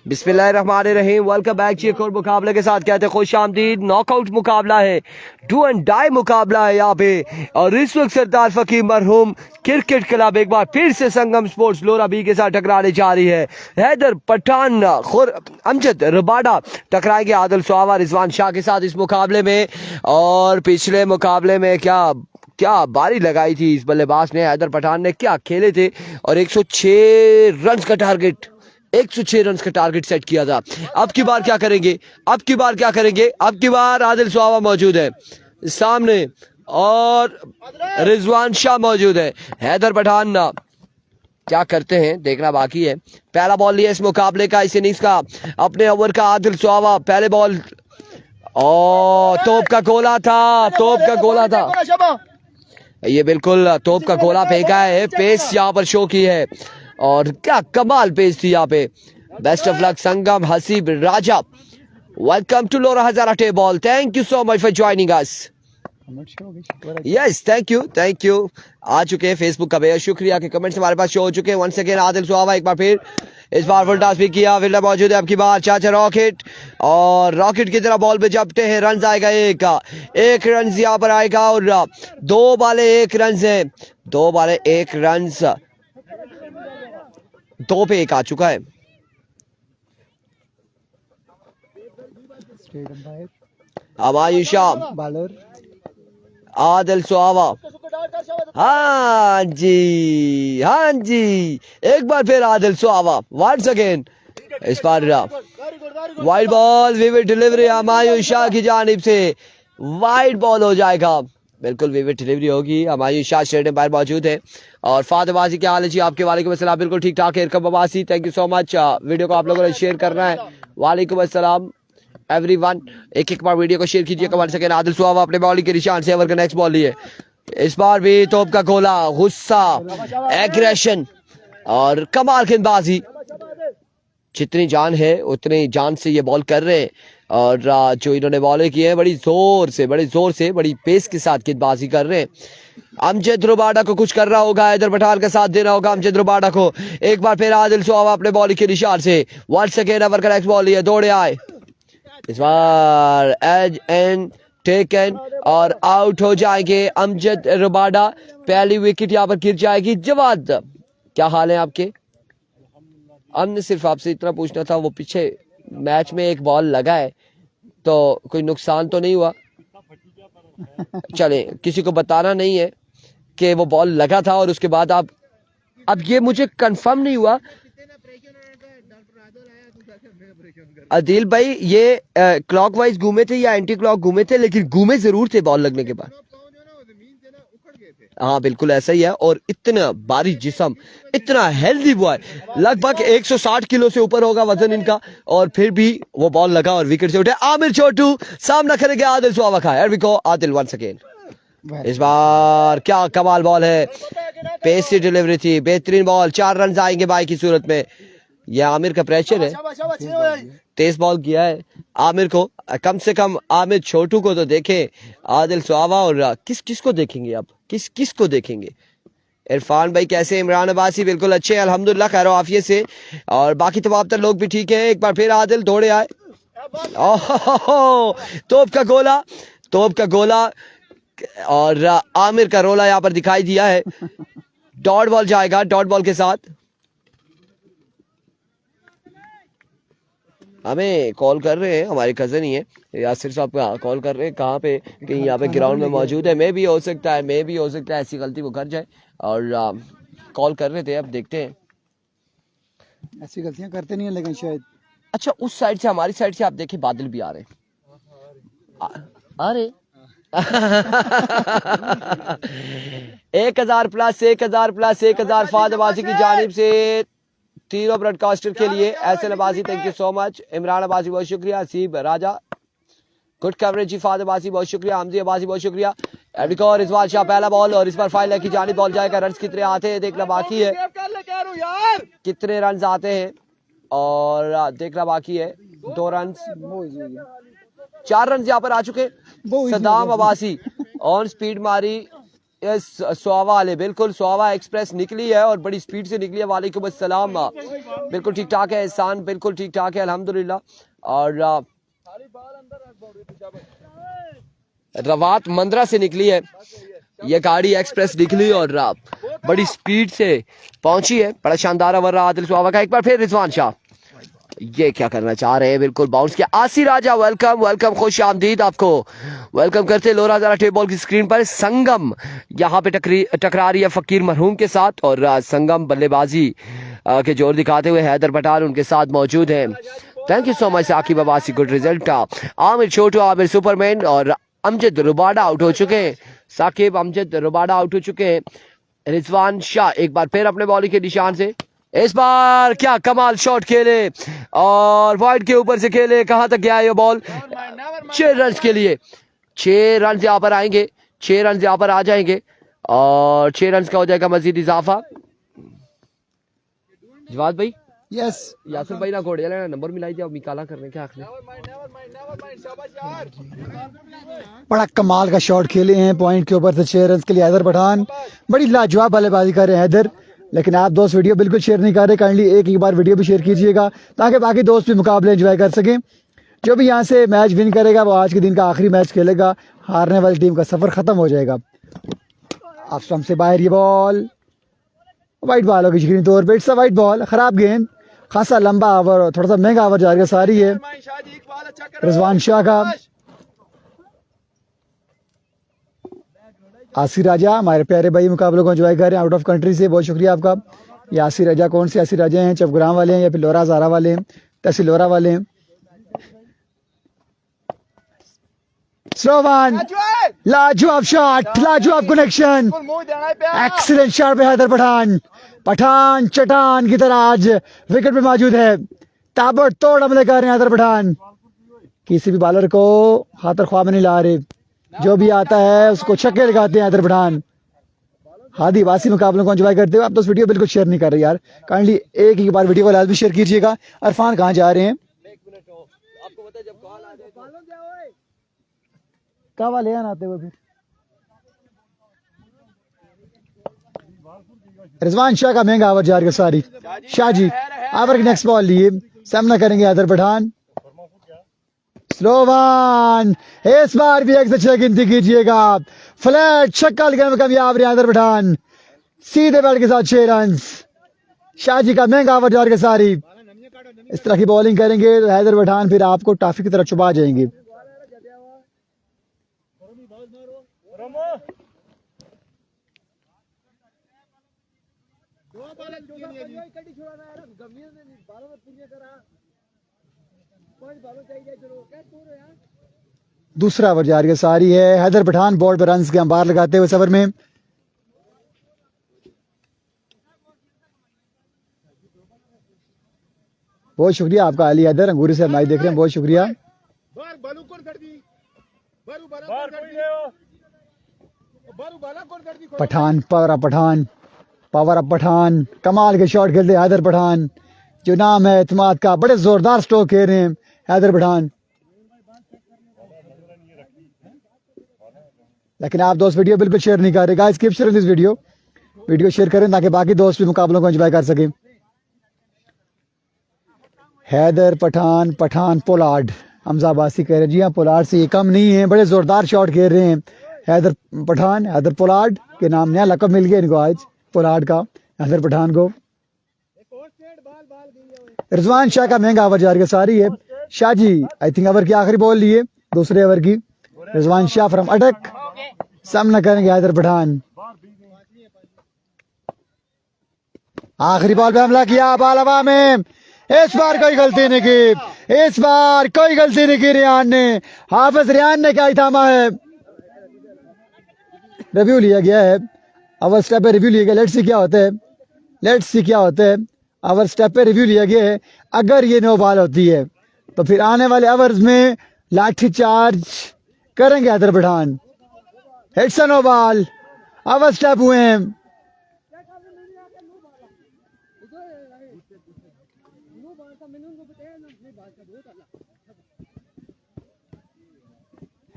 बिस्मिल्लाहिर्रहमानिर्रहीम। Welcome back to एक और मुकाबले के साथ कहते हैं खुश आमदीद। नॉकआउट मुकाबला है, डू एंड डाई मुकाबला है यहाँ पे। और इस वक्त सरदार फकीर मरहूम क्रिकेट क्लब एक बार फिर से संगम स्पोर्ट्स लोरा बी के साथ टकराने जा रही है। हैदर पठान अमजद रबाडा टकराएंगे आदिल सुहावा रिजवान शाह के साथ इस मुकाबले में। और पिछले मुकाबले में क्या बारी लगाई थी इस बल्लेबाज ने, हैदर पठान ने क्या खेले थे। और 106 रन का टारगेट 106 रन का टारगेट सेट किया था। अब की बार क्या करेंगे, अब की बार आदिल सुहावा मौजूद है सामने और रिजवान शाह मौजूद है। हैदर पठान क्या करते हैं देखना बाकी है। पहला बॉल लिया इस मुकाबले का, इस इनिंग्स का, अपने ओवर का आदिल सुहावा। पहले बॉल तोप का गोला था, ये बिल्कुल तोप का गोला फेंका है। पेस यहाँ पर शो की है और क्या कमाल पेस थी यहाँ पे। बेस्ट ऑफ लक संगम हसीब राजा। वेलकम टू लोरा हजारा ball. Thank you so much for joining us. Yes thank you आ चुके हैं फेसबुक का बेहद शुक्रिया के कमेंट्स हमारे पास शो हो चुके हैं। वन सेकेंड आदिल सुहावा एक बार फिर, इस बार फुल टॉस भी किया। फील्डर मौजूद है अब की बार चाचा रॉकेट, और रॉकेट की तरह बॉल पे जपते हैं। रन आएगा एक रन यहाँ पर आएगा। और 2 बाले 1 रन है, 2 बाले 1 रन, 2 पे 1 आ चुका है। अब आयुषा बॉलर आदिल सुहावा। हाँ जी एक बार फिर आदिल सुहावा वंस अगेन। इस बार wide ball vivid delivery Humayun Shah की जानिब से, वाइड बॉल हो जाएगा। बिल्कुल विविड डिलीवरी होगी। हमायूं शाह स्टेडियम पर मौजूद है। और फादबाजी क्या हाल है जी आपके? वालेकुम अस्सलाम, बिल्कुल ठीक ठाक है। इरकम Abbasi thank you so much. Video को आप लोगों ने शेयर करना है। वालेकुम अस्सलाम एवरीवन, एक बार वीडियो को शेयर कीजिएगा। 1 सेकेंड आदिल सुहावा अपने बॉलिंग के निशान से ओवर का नेक्स्ट बॉल लिए। इस बार भी तोप का गोला, गुस्सा, एग्रेशन और कमाल गेंदबाजी। जितनी जान है उतनी जान से ये बॉल कर रहे हैं। और जो इन्होंने बॉलें की है बड़ी जोर से बड़ी पेस के साथ गेंदबाजी कर रहे हैं। अमजद रबाडा को कुछ करना होगा, हैदर पठान का साथ देना होगा अमजद रबाडा को। एक बार फिर आदिल सुहावा अपने बॉलिंग के निशान से 1 सेकेंड ओवर का नेक्स्ट बॉल लिए। दौड़े आए, इस बार एज एंड टेकन और आउट हो जाएंगे अमजद रबाडा। पहली विकेट यहाँ पर गिर जाएगी। जवाद क्या हाल है आपके? हमने सिर्फ आपसे इतना पूछना था, वो पीछे मैच में एक बॉल लगा है तो कोई नुकसान तो नहीं हुआ? चले, किसी को बताना नहीं है कि वो बॉल लगा था। और उसके बाद आप, अब ये मुझे कंफर्म नहीं हुआ अदिल भाई, ये क्लॉकवाइज घूमे थे या एंटी क्लॉक घूमे थे, लेकिन घूमे जरूर थे बॉल लगने के बाद। हाँ बिल्कुल ऐसा ही है। और इतना भारी जिस्म, इतना हेल्दी बॉय, लगभग 160 किलो से ऊपर होगा वजन इनका, और फिर भी वो बॉल लगा और विकेट से उठे। आमिर छोटू सामना करेंगे आदिल सुहावा का। Here we go Adil 1 second. इस बार क्या कमाल बॉल है, पेस से डिलीवरी थी, बेहतरीन बॉल। 4 रन आएंगे बाई की सूरत में। यह आमिर का प्रेशर है, तेज बॉल किया है आमिर को। कम से कम आमिर छोटू को तो देखे आदिल सुहावा। और किस को देखेंगे अब, किस को देखेंगे? इरफान भाई कैसे? इमरान अब्बासी बिल्कुल अच्छे अल्हम्दुलिल्लाह खैर आफियत से। और बाकी तमाम तर लोग भी ठीक है। एक बार फिर आदिल दौड़े आए। तोप का गोला और आमिर का रोला यहाँ पर दिखाई दिया है। डॉट बॉल जाएगा, डॉट बॉल के साथ। हमें कॉल कर रहे हैं, हमारे कजन ही है यासिर साहब का कॉल कर रहे हैं। कहाँ पे? कहीं यहाँ पे ग्राउंड में मौजूद है। मैं भी हो सकता है ऐसी गलती वो कर जाए। और कॉल कर रहे थे, अब देखते हैं। ऐसी गलतियां करते नहीं है लेकिन शायद। अच्छा, उस साइड से, हमारी साइड से आप देखें बादल भी आ रहे हैं। अरे 1000 प्लस 1000 फादबाजी की जानिब से तीनों ब्रॉडकास्टर के लिए। ऐसे नबाजी thank you so much. Imran Abbasi बहुत शुक्रिया। Haseeb Raja good coverage ji. फाद अब्बासी बहुत शुक्रिया। हमजी अब्बासी बहुत शुक्रिया। रिजवान शाह पहला बॉल और इस पर फाइल की जानिब बॉल जाएगा। रन कितने आते हैं देखना बाकी है, कितने रन आते हैं और देखना बाकी है। 2 रन, 4 रन यहाँ पर आ चुके। सदाम अब्बासी ऑन स्पीड मारी सोवा वाले, बिल्कुल सोवा एक्सप्रेस निकली है और बड़ी स्पीड से निकली है। वालेकुम अस्सलाम, बिल्कुल ठीक ठाक है एहसान, बिल्कुल ठीक ठाक है अल्हम्दुलिल्लाह। और रवात मंदरा से निकली है ये गाड़ी, एक्सप्रेस निकली और बड़ी स्पीड से पहुंची है। बड़ा शानदार ओवर रहा आदिल सुहावा का। एक बार फिर रिजवान शाह ये क्या करना चाह रहे हैं, बिल्कुल बाउंस किया। आसी राजा वेलकम वेलकम, खुश आमदीद, आपको वेलकम करते। लोरा जरा टेप बॉल की स्क्रीन पर संगम यहाँ पे टकरा रही है फकीर मरहूम के साथ और संगम बल्लेबाजी के जोर दिखाते हुए हैदर पठान उनके साथ मौजूद हैं। Thank you so much Saqib Abbasi, good result. Aamir Chhotu, Aamir superman और अमजद रुबाडा आउट हो चुके हैं। साकिब अमजद रुबाडा आउट हो चुके हैं। रिजवान शाह एक बार फिर अपने बॉलिंग के निशान से, इस बार क्या कमाल शॉट खेले और वाइड के ऊपर से खेले। कहां तक गया ये बॉल? 6 रन के लिए, 6 रन यहाँ पर आएंगे, 6 रन यहाँ पर आ जाएंगे और 6 रन का हो जाएगा मजीद इजाफा। जवाद भाई, यस यासर भाई ना घोड़े वाले नंबर मिलाई जाओ, निकाला करने के आखिर। बड़ा कमाल का शॉट खेले हैं पॉइंट के ऊपर से 6 रन के लिए हैदर पठान। बड़ी लाजवाब बल्लेबाजी कर रहे हैं हैदर, लेकिन आप दोस्त वीडियो बिल्कुल शेयर नहीं कर रहे। काइंडली एक बार वीडियो भी शेयर कीजिएगा ताकि बाकी दोस्त भी मुकाबले एंजॉय कर सकें। जो भी यहाँ से मैच विन करेगा वो आज के दिन का आखिरी मैच खेलेगा, हारने वाली टीम का सफर खत्म हो जाएगा। आप स्टंप से बाहर ये बॉल वाइट बॉल होगी यकीनी तौर पर। इट्स अ वाइट बॉल, खराब गेंद, खासा लंबा ओवर, थोड़ा सा महंगा ओवर जा रहा है। सारी है रिजवान शाह का। आसिर राजा हमारे प्यारे भाई मुकाबलों को एंजॉय कर रहे हैं आउट ऑफ कंट्री से, बहुत शुक्रिया आपका। ये आसिर राजा कौन से आसिर राजा हैं? चपग्राम वाले हैं या फिर लोरा जारा वाले हैं, तहसील लोरा वाले हैं? स्लोवान, लाजवाब शॉट, लाजवाब कनेक्शन, एक्सीलेंट शॉट पे हैदर पठान। पठान चटान की तरह आज विकेट पे मौजूद है। ताबड़तोड़ हमले कर रहे हैं हैदर पठान, किसी भी बॉलर को खातर ख्वाह में नहीं ला रहे। जो भी आता है उसको छक्के लगाते हैं हैदर पठान। हादी वासी मुकाबलों को एंजॉय करते हो आप। तो वीडियो बिल्कुल शेयर नहीं कर रहे यार, काइंडली एक ही बार वीडियो को लाजमी शेयर कीजिएगा। अरफान कहाँ जा रहे हैं? कहाँ वाले आते हुए फिर रिजवान शाह का महंगा ओवर जा रही है सारी। शाहजी ओवर की नेक्स्ट बॉल लिए सामना करेंगे हैदर पठान। स्लोवान, इस बार भी 1 से 6 गिनती कीजिएगा। फ्लैट छक्का लगाने में कामयाब रहे हैदर पठान, सीधे बैट के साथ 6 रन। शाहजी का महंगा ओवर जा रही है सारी। इस तरह की बॉलिंग करेंगे तो हैदर पठान फिर आपको टाफी की तरफ छुपा जाएंगे। दूसरा ओवर जा रही है सारी है। हैदर पठान बॉल पर रन के अंबार लगाते हुए इस ओवर में। बहुत शुक्रिया आपका अली हैदर, अंगूरी से मैच देख रहे हैं, बहुत शुक्रिया। Pathan power up Pathan, power up Pathan, कमाल के शॉट खेलते हैदर पठान। जो नाम है एतमाद का, बड़े जोरदार स्ट्रोक खेल रहे हैं हैदर पठान। लेकिन आप दोस्त वीडियो बिल्कुल शेयर नहीं कर रहे। Guys keep sharing this video share करें ताकि बाकी दोस्त भी मुकाबलों को एंजॉय कर सके। हैदर पठान, पठान पोलार्ड, हमजा अब्बासी कह रहे हैं। जी हाँ, पोलार्ड से ये कम नहीं है, बड़े जोरदार शॉट खेल रहे हैं हैदर पठान। हैदर पोलार्ड के नाम नया लकब मिल गया इनको आज, पोलार्ड का, हैदर पठान को। रिजवान शाह का महंगा ओवर जा रही है सारी है। शाहजी आई थिंक ओवर की आखिरी बॉल लिए, दूसरे ओवर की। रिजवान शाह फ्रॉम अटक सामना करेंगे हैदर पठान। आखिरी बॉल पे हमला किया, बॉल हवा में। इस बार कोई गलती नहीं की, इस बार कोई गलती नहीं की रियान ने। हाफिज रियान ने क्या ही थामा है। रिव्यू लिया गया है, ओवर स्टेप पे रिव्यू लिया गया। लेट्स सी क्या होता है, लेट्स सी क्या होता है। ओवर स्टेप पे रिव्यू लिया गया है। अगर ये नो बॉल होती है तो फिर आने वाले ओवर्स में लाठी चार्ज करेंगे Haider Pathan. Hits no ball, over step हुए हैं।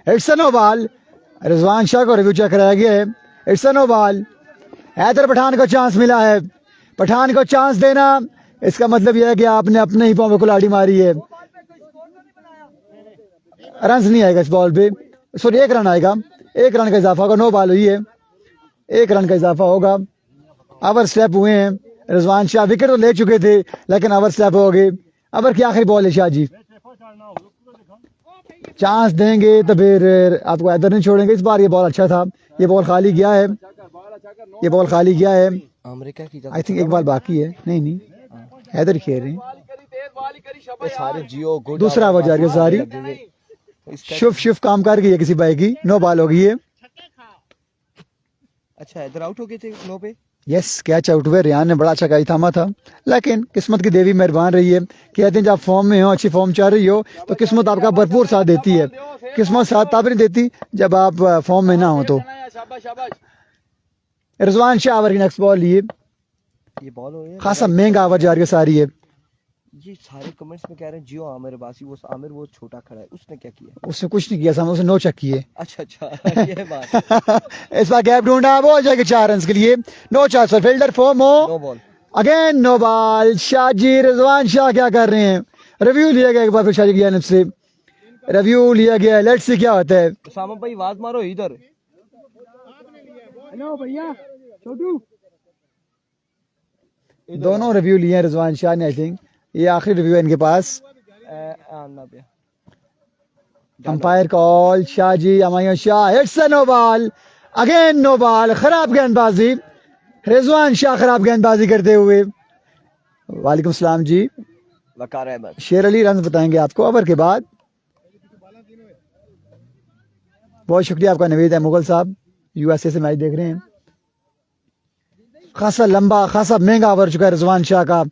Hits no ball. Rizwan Shah को रिव्यू चेक कराया गया है। It's a no ball. Haider Pathan को चांस मिला है, पठान को चांस देना इसका मतलब यह है कि आपने अपने ही पाँव में कुल्हाड़ी मारी है। रन नहीं आएगा इस बॉल पे, सॉरी 1 रन आएगा, 1 रन का इजाफा होगा। 9 बॉल हुई है, 1 रन का इजाफा होगा। ओवर स्लैप हुए हैं, रिजवान शाह विकेट तो ले चुके थे लेकिन ओवर स्लैप हो गए। ओवर की आखिरी बॉल है शाह जी, चांस देंगे तो फिर आपको इधर नहीं छोड़ेंगे। इस बार ये बॉल अच्छा था, ये बॉल खाली गया है, ये बॉल खाली गया है। अमेरिका की आई थिंक 1 बॉल बाकी है, नहीं हैदर खेल रहे हैं। सारे जियो गुड दूसरा ओवर जा रही है सारी, शुभ काम कर गई है किसी भाई की। 9 बॉल हो गई है। अच्छा इधर आउट हो गए थे 9 पे। यस, कैच आउट हुए, रियान ने बड़ा अच्छा कैच थामा था लेकिन किस्मत की देवी मेहरबान रही है। कहते हैं जब फॉर्म में हो, अच्छी फॉर्म चल रही हो तो किस्मत आपका भरपूर साथ देती है। किस्मत साथ तब नहीं देती जब आप फॉर्म में ना हो। तो रिजवान शाह ओवर की नेक्स्ट बॉल लिए, ये बॉल हो गया खासा महंगा ओवर जा रही है सारी है। ये सारे कमेंट्स में कह रहे हैं जियो आमिर बासी, वो आमिर वो छोटा खड़ा है, उसने क्या किया? उसने कुछ नहीं किया, सामने उसने 9 चेक किए। अच्छा ये बात। इस बार गैप ढूंढा, बॉल जाएगी 4 रन के लिए। 9 चांस फॉर फील्डर फॉर्म हो, no ball again no ball. Shah ji, Rizwan Shah क्या कर रहे हैं? रिव्यू लिया गया एक बार फिर शाह जी की जानिब से, रिव्यू लिया गया। लेट्स सी क्या होता है। सामा भाई आवाज मारो इधर। हेलो भैया छोटू, दोनों रिव्यू लिए हैं रिजवान शाह ने। आई थिंक ये आखिरी रिव्यू है इनके पास। Umpire call Shah ji, Amaya Shah, it's a no ball, again no ball. खराब गेंदबाजी, रिजवान शाह खराब गेंदबाजी करते हुए। वालेकुम सलाम जी, वकार अहमद। शेर अली रन बताएंगे आपको ओवर के बाद। बहुत शुक्रिया आपका नवीद है मुगल साहब, यूएसए से मैच देख रहे हैं। खासा लंबा, खासा महंगा ओवर चुका है रिजवान शाह का।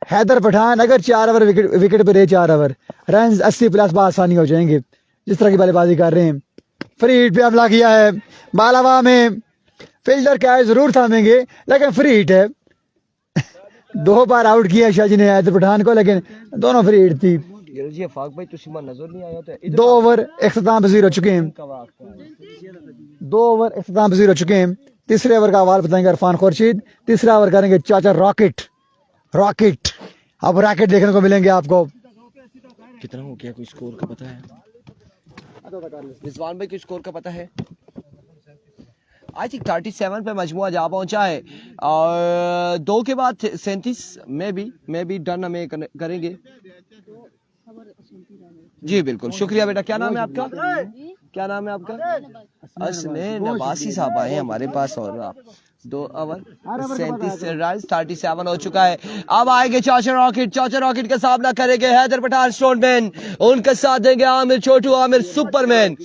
हैदर पठान अगर 4 ओवर विकेट पे रहे, 4 ओवर रन 80 प्लस आसानी हो जाएंगे जिस तरह की बल्लेबाजी कर रहे हैं। फ्री हिट पे हमला किया है, बालावा में फील्डर कैच जरूर थामेंगे लेकिन फ्री हिट है। 2 बार आउट किया शाह जी ने हैदर पठान को, लेकिन दोनों फ्री हिट थी। जी फाक भाई तुसी मन नजर नहीं आया तो 2 ओवर इख्तिताम पजीर हो चुके हैं, 2 ओवर इख्तिताम पजीर हो चुके हैं। तीसरे ओवर का अहवाल बताएंगे इरफान खुर्शीद, तीसरा ओवर करेंगे चाचा रॉकेट। रॉकेट अब रॉकेट देखने को मिलेंगे आपको। कितना हो गया, कोई स्कोर का पता है? रिजवान भाई कोई स्कोर का पता है? आई थिंक 37 पे मजमुआ जा पहुंचा है और 2 के बाद 37 में भी डन हमें करेंगे। जी बिल्कुल, शुक्रिया बेटा। क्या नाम है आपका? क्या नाम है आपका? असमें नवासी साहब आए हमारे पास और आप 2 ओवर 37 रन 37 हो चुका है। अब आएंगे चाचा रॉकेट, चाचा रॉकेट का सामना करेंगे हैदर पठान स्टोनमैन, उनका साथ देंगे आमिर छोटू, आमिर सुपरमैन।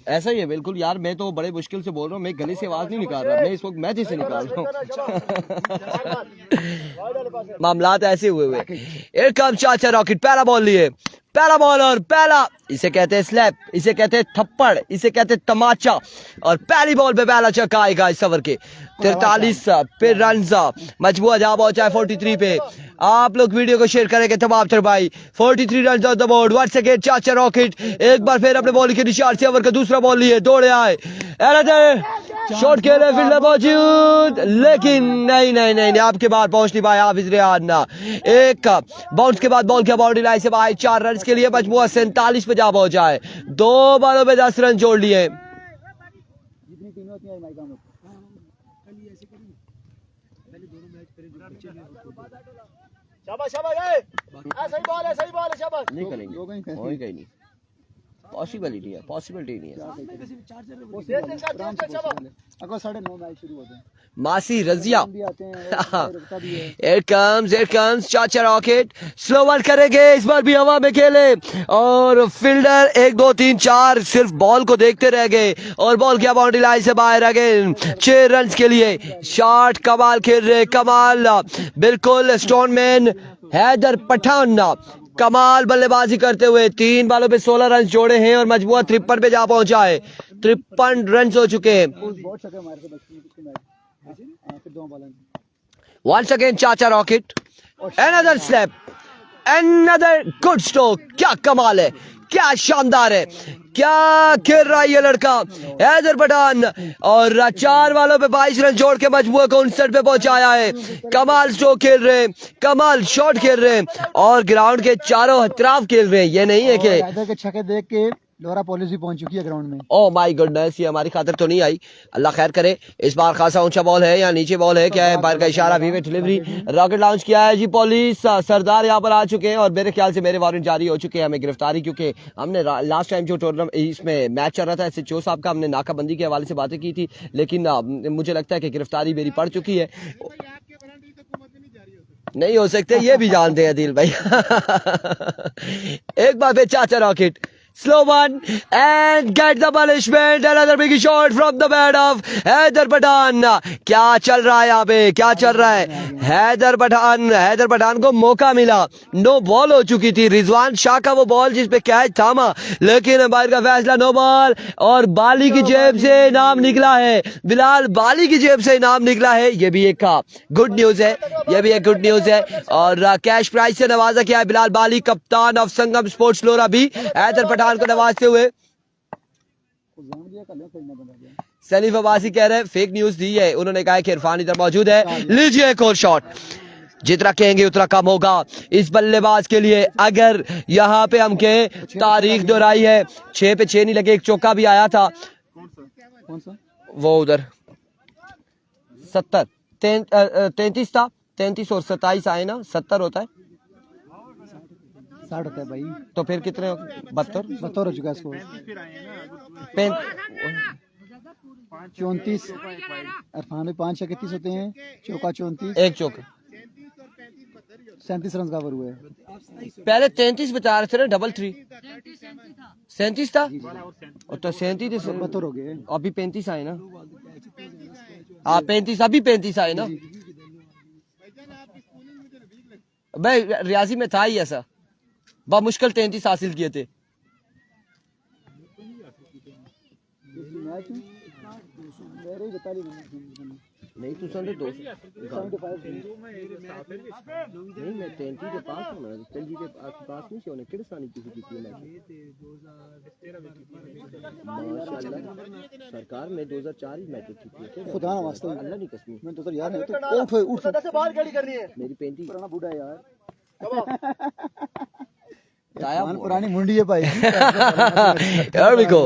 ऐसा ही है बिल्कुल यार, मैं तो बड़े मुश्किल से बोल रहा हूँ, मैं गले से आवाज नहीं निकाल रहा, मैं इस वक्त मैच से निकाल रहा हूँ। मामलात ऐसे हुए। एक कम चाचा रॉकेट, पहला बॉल लिए, पहला बॉल और पहला, इसे कहते हैं स्लैप, इसे कहते हैं थप्पड़, इसे कहते हैं तमाचा। और पहली बॉल पे पहला छक्का आएगा इस ओवर के। 43 पे रन, मजबूआ जा पहुंचा है 43 पे। आप लोग वीडियो को शेयर करेंगे तमाम तर भाई। 43 run on the board. Once again चाचा रॉकेट एक बार फिर अपने बॉल के निशान से ओवर का दूसरा बॉल लिए, दौड़े आए, शॉट खेले, फील्डर मौजूद, लेकिन नहीं आपके बाहर पहुंच नहीं पाया हाफिज रेहान ना। एक बाउंस के बाद बॉल के बाउंड्री लाइन से बाहर 4 रन के लिए मजबूआ 47 पे जा पहुंचा है। 2 बॉलों में 10 रन जोड़ लिए। शाबाश शाबाश, सही बॉल है, सही बॉल है, शाबाश। नहीं करेंगे, होगा ही नहीं, पॉसिबिलिटी है, पॉसिबिलिटी नहीं है। अगर 9:30 मैच शुरू होते हैं, मासी रजिया, Here comes चाचा रॉकेट, स्लो बॉल करेंगे, इस बार भी हवा में खेले और फील्डर 1 2 3 4 सिर्फ बॉल को देखते रह गए और बॉल क्या बाउंड्री लाइन से बाहर आ गए। 6 रन के लिए शॉट कमाल खेल रहे, कमाल बिल्कुल। स्टोनमैन हैदर पठान कमाल बल्लेबाजी करते हुए 3 बॉलों पे 16 रन जोड़े हैं और मजबूआ 53 पे जा पहुंचा है। 53 रन हो चुके हैं। वंस अगेन चाचा rocket, Another slap, another good stroke. क्या कमाल है, क्या शानदार है, क्या खेल रहा है ये लड़का हैदर पठान। और 4 वालों पे 22 रन जोड़ के मजमूए को 59 पे पहुंचाया है। कमाल स्ट्रोक खेल रहे हैं, कमाल शॉट खेल रहे हैं और ग्राउंड के चारों तरफ खेल रहे हैं। ये नहीं है कि हैदर के छक्के देख के लोरा पुलिस भी पहुंच चुकी है ग्राउंड में। ओ माय गुडनेस, ये हमारी खातिर तो नहीं आई, अल्लाह खैर करे। इस बार खासा ऊंचा बॉल है या नीचे बॉल है, क्या है, बाहर का इशारा, वीवे डिलीवरी, रॉकेट लॉन्च किया है जी। पुलिस सरदार यहाँ पर आ चुके हैं और मेरे ख्याल से मेरे वारंट जारी हो चुके हैं हमें गिरफ्तारी, क्योंकि हमने लास्ट टाइम जो टूर्नामेंट इसमें मैच चल रहा था SHO साहब का, हमने नाकाबंदी के हवाले से बातें की थी, लेकिन मुझे लगता है कि गिरफ्तारी मेरी पड़ चुकी है। नहीं हो सकते, ये भी जानते हैं दिल भाई। एक बार फिर चाचा rocket, slow one and get the punishment. Another big shot from the bat of Haider Pathan. क्या चल रहा है यहाँ पे, क्या चल रहा है? हैदर पठान को मौका मिला, नो बॉल हो चुकी थी। रिजवान शाह का वो बॉल जिस पे कैच थामा, लेकिन अंपायर का फैसला नो बॉल। और बाली की जेब से नाम निकला है, बिलाल बाली की जेब से नाम निकला है। ये भी एक गुड न्यूज है, ये भी एक गुड न्यूज है। और कैश प्राइज से नवाजा किया है बिलाल बाली, कप्तान ऑफ संगम स्पोर्ट्स लोरा भी हैदर पठान को नवाजते हुए। सलीफ अब्बासी कह रहे हैं फेक न्यूज दी है, उन्होंने कहा कि इरफान इधर मौजूद है। लीजिए एक और शॉट, जितना कहेंगे उतना कम होगा इस बल्लेबाज के लिए। अगर यहाँ पे हम कहें तारीख दोहराई है, 6 पे 6 नहीं लगे, एक चौका भी आया था। कौन सा? वो उधर 70 33 था, 33 और 27 आए ना, 70 होता है, 60 होता है भाई। तो फिर कितने 72 हो चुका है स्कोर। 34 इरफान में 5 छक्के 30 होते हैं, चौका 34, एक चौका 37 रन का ओवर हुआ है। पहले 33 बता रहे थे ना, डबल 3 37 था, और तो 37 72 हो गए। अभी 35 आए ना। हाँ 35, अभी 35 आए ना भाई, रियाजी में था ही ऐसा, बहुत मुश्किल 33 हासिल किए थे। नहीं तू समझे 2 नहीं, मैं 33 के पास हूं ना, 33 के पास नहीं होने किस सानी किसी की टीम है माशाल्लाह। सरकार में 2004 ही मैच जीती है, खुदा ना वास्ते अल्लाह की कसम। मैं तो यार नहीं तो उठ से बाहर खड़ी करनी है। मेरी 35 पुराना बूढ़ा है यार, ताया पुरानी मुंडी है भाई। Here we go.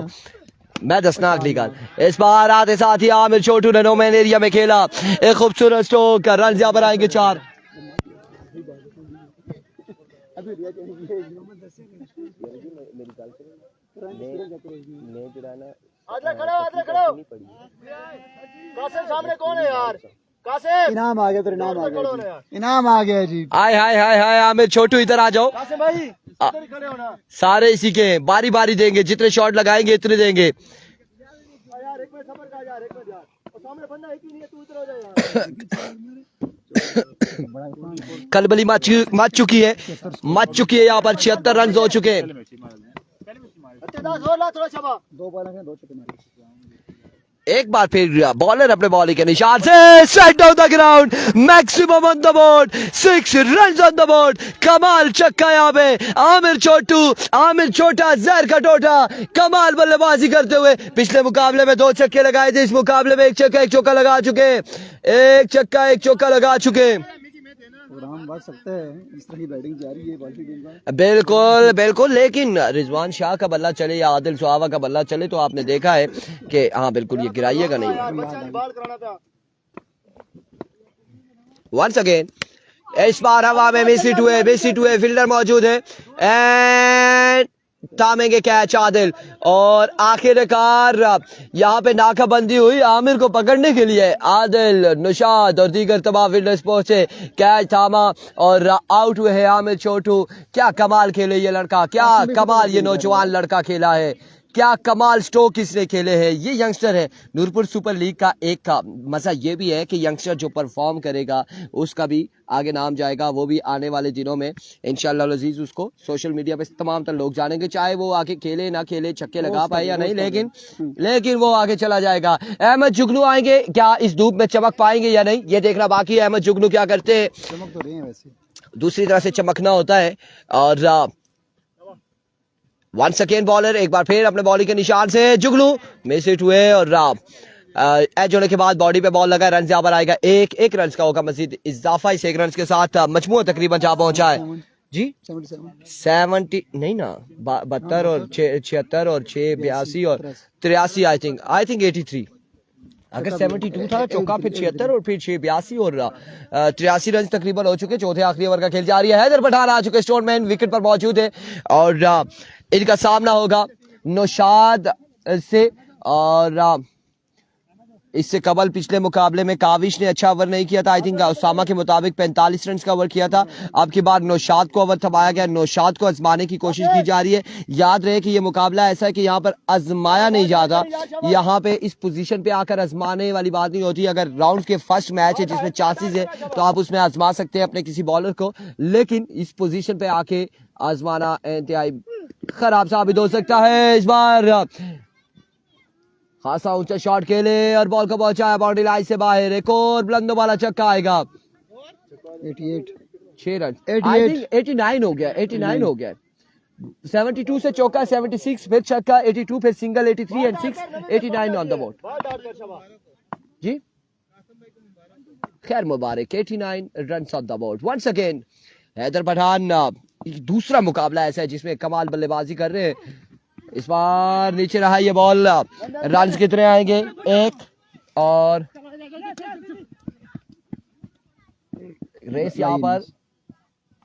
मैं दसना अगली गाल। इस बार आते साथ ही आमिर छोटू ने नो मैन एरिया में खेला, एक खूबसूरत स्ट्रोक, रन यहाँ पर आएंगे 4। कासिम सामने कौन है यार? कासिम इनाम आ गया, तेरे इनाम आ गया, इनाम आ गया जी। हाय हाय हाय हाय, आमिर छोटू इधर आ जाओ। कासिम भाई इधर ही खड़े हो ना सारे इसी के, बारी बारी देंगे, जितने शॉट लगाएंगे इतने देंगे। यार। 1 मिनट सबर कर यार, 1 मिनट यार, और सामने बंदा एक ही नहीं है, तू इधर हो जा यार। कलबली मच चुकी है यहाँ पर। 76 रन हो चुके हैं। थोड़ा शबा 2 बॉल हैं, 2 छक्के मारे। एक बार फिर बॉलर अपने बॉलिंग के निशान से strike down the ground, maximum on the board, 6 run on the board. कमाल छक्का यहाँ पे आमिर छोटा जहर का टोटा, कमाल बल्लेबाजी करते हुए। पिछले मुकाबले में 2 छक्के लगाए थे, इस मुकाबले में 1 छक्का 1 चौका लगा चुके, 1 छक्का 1 चौका लगा चुके। प्रोग्राम बढ़ सकता है, इस तरह की बैटिंग जारी है बाकी टीम का। बिल्कुल बिल्कुल, लेकिन रिजवान शाह का बल्ला चले या आदिल सुहावा का बल्ला चले तो आपने देखा है कि हाँ बिल्कुल ये गिराइएगा नहीं। वंस अगेन इस बार हवा में मिस हिट हुए, फील्डर मौजूद है एंड थामेंगे कैच आदिल। और आखिरकार यहाँ पे नाकाबंदी हुई आमिर को पकड़ने के लिए। आदिल, नुशाद और दीगर तमाम फील्डर्स पहुंचे, कैच थामा और आउट हुए हैं आमिर छोटू। क्या कमाल खेले ये लड़का, क्या कमाल ये नौजवान लड़का खेला है, क्या कमाल स्ट्रोक इसने खेले हैं। ये यंगस्टर है नूरपुर सुपर लीग का। एक का मजा ये भी है कि यंगस्टर जो परफॉर्म करेगा उसका भी आगे नाम जाएगा, वो भी आने वाले दिनों में इंशाल्लाह अजीज उसको सोशल मीडिया पे तमाम तर लोग जानेंगे, चाहे वो आगे खेले ना खेले, छक्के लगा पाए या नहीं, लेकिन वो आगे चला जाएगा। अहमद जुगनू आएंगे क्या, इस धूप में चमक पाएंगे या नहीं, ये देखना बाकी है। अहमद जुगनू क्या करते हैं, चमक तो रही है वैसे, दूसरी तरह से चमकना होता है। और वंस अगेन बॉलर एक बार फिर अपने बॉलिंग के निशान से जुगनू मिस हिट हुए और एज होने के बाद बॉडी पे बॉल लगा, रन यहाँ पर आएगा एक रन का होगा मजीद इजाफा इस 1 रन के साथ। मजमू तकरीबन जहाँ पहुंचा है जी 70 नहीं ना 72 और 76 और 6 82 और 83 आई थिंक 83। अगर 72 था चौका, फिर 76 और फिर 6 82 और 83 रन तकरीबन हो चुके। चौथे आखिरी ओवर का खेल जारी है। हैदर पठान आ चुके, स्टोनमैन विकेट पर मौजूद है और इनका सामना होगा नौशाद से। और इससे कबल पिछले मुकाबले में काविश ने अच्छा ओवर नहीं किया था, आई थिंक उसामा के मुताबिक 45 रन का ओवर किया था। अब की बार नौशाद को ओवर थमाया गया, नौशाद को आजमाने की कोशिश की जा रही है। याद रहे कि ये मुकाबला ऐसा है कि यहाँ पर आजमाया नहीं जाता, यहाँ पे इस पोजीशन पे आकर आजमाने वाली बात नहीं होती। अगर राउंड के फर्स्ट मैच है जिसमें चांसेस है तो आप उसमें आजमा सकते हैं अपने किसी बॉलर को, लेकिन इस पोजीशन पे आके आजमाना इंतहाई खराब साबित हो सकता है। इस बार खासा ऊंचा शॉट खेले और बॉल को पहुंचाया बाउंड्री लाइन से बाहर, एक और बुलंदो वाला छक्का आएगा। 88 6 रन 89 हो गया, 89 हो गया। 72 से चौका, 76 फिर छक्का, 82 फिर single, 83 and 6, 89 on the board ji. खैर मुबारक, 89 run on the board. Once again Haider Pathan, दूसरा मुकाबला ऐसा है जिसमें कमाल बल्लेबाजी कर रहे हैं। इस बार नीचे रहा ये बॉल, रन कितने आएंगे, 1 और रेस यहाँ पर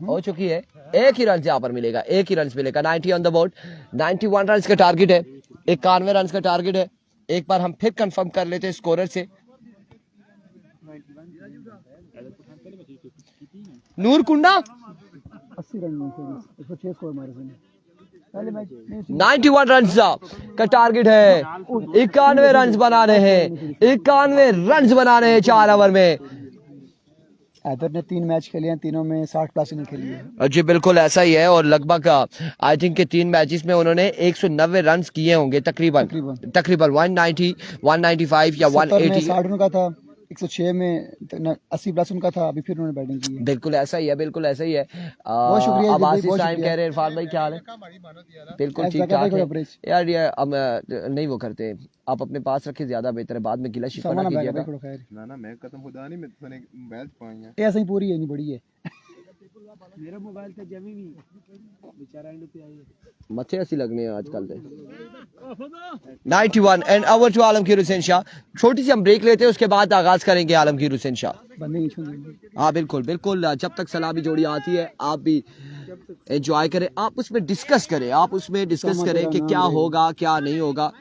हो चुकी है। 1 ही रन यहाँ पर मिलेगा, 1 ही रन मिलेगा। 90 ऑन द बोर्ड, 91 रन का टारगेट है, 91 रन का टारगेट है। एक बार हम फिर कंफर्म कर लेते हैं स्कोरर से। नूर कुंडा 80 रन में 106 स्कोर मारे थे। 91 रन का टारगेट है, 91 रन बनाने हैं, 91 रन बनाने हैं 4 ओवर में। हैदर ने 3 मैच खेले हैं, तीनों में 60 प्लस इन्हें खेली है। जी बिल्कुल ऐसा ही है और लगभग आई थिंक के 3 मैचेस में उन्होंने 190 रन किए होंगे तकरीबन 190, 195 या 180। 60 रन का था, 106 में 80 प्लस उनका था, अभी फिर उन्होंने बैटिंग की है। बिल्कुल ऐसा ही है, बिल्कुल ऐसा ही है। बहुत शुक्रिया, आवाज बहुत टाइम शुक्रिया। कह रहे हैं इरफान भाई, क्या हाल है? बिल्कुल ठीक ठाक है यार। ये हम नहीं वो करते, आप अपने पास रखे ज्यादा बेहतर है, बाद में गिला शिकवा ना कीजिएगा। ना मैं खत्म खुदा नहीं, मैंने मोबाइल पाएंगे ऐसे ही पूरी है नहीं बड़ी है। मेरा मोबाइल था जमी भी बेचारा एंड पे आई है, मथे ऐसी लगने हैं आजकल से। 91 and over to Alamgir Hussain Shah. छोटी सी हम ब्रेक लेते हैं, उसके बाद आगाज करेंगे आलमगीर हुसैन शाह। हाँ बिल्कुल बिल्कुल, जब तक सलामी जोड़ी आती है आप भी एंजॉय करें, आप उसमें डिस्कस करें, आप उसमें डिस्कस करें कि क्या होगा क्या नहीं होगा।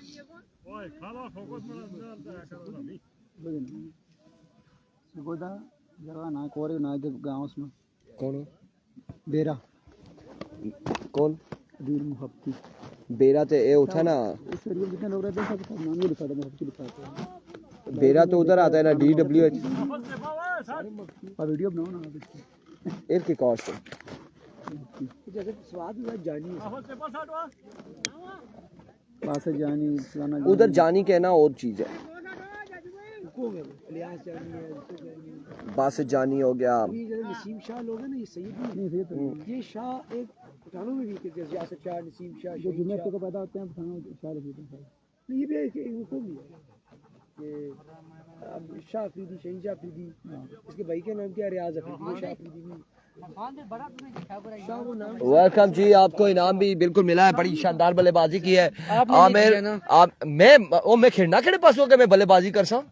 कौन बेरा कौन अदील मुहब्बती बेरा तो ये उठा ना, इस एरिया में जितने लोग रहते हैं सब नाम ही लिखा था, मुहब्बती लिखा था। बेरा तो उधर आता है ना, DWH। और वीडियो बनाओ ना आप इसकी। की कॉस्ट है जैसे स्वाद हुआ जानी पास जानी फलाना उधर जानी कहना और चीज है। इलियास जानी है, बास जानी हो गया। ये जो नसीम शाह लोग हैं ना, ये सही नहीं, ये शाह एक पठानों में भी जैसे रियासत शाह, नसीम शाह, जो जुम्मे को पैदा होते हैं पठानों शाह लिखते हैं। ये भी एक उनको भी है कि अब शाह अफरीदी, शहीन शाह अफरीदी, इसके भाई का नाम क्या है, रियाज अफरीदी, शाह अफरीदी नहीं। वेलकम जी, आपको इनाम भी बिल्कुल मिला है, बड़ी शानदार बल्लेबाजी की है आमिर। आप मैं खेलना केड़े पास हो के मैं बल्लेबाजी कर सा,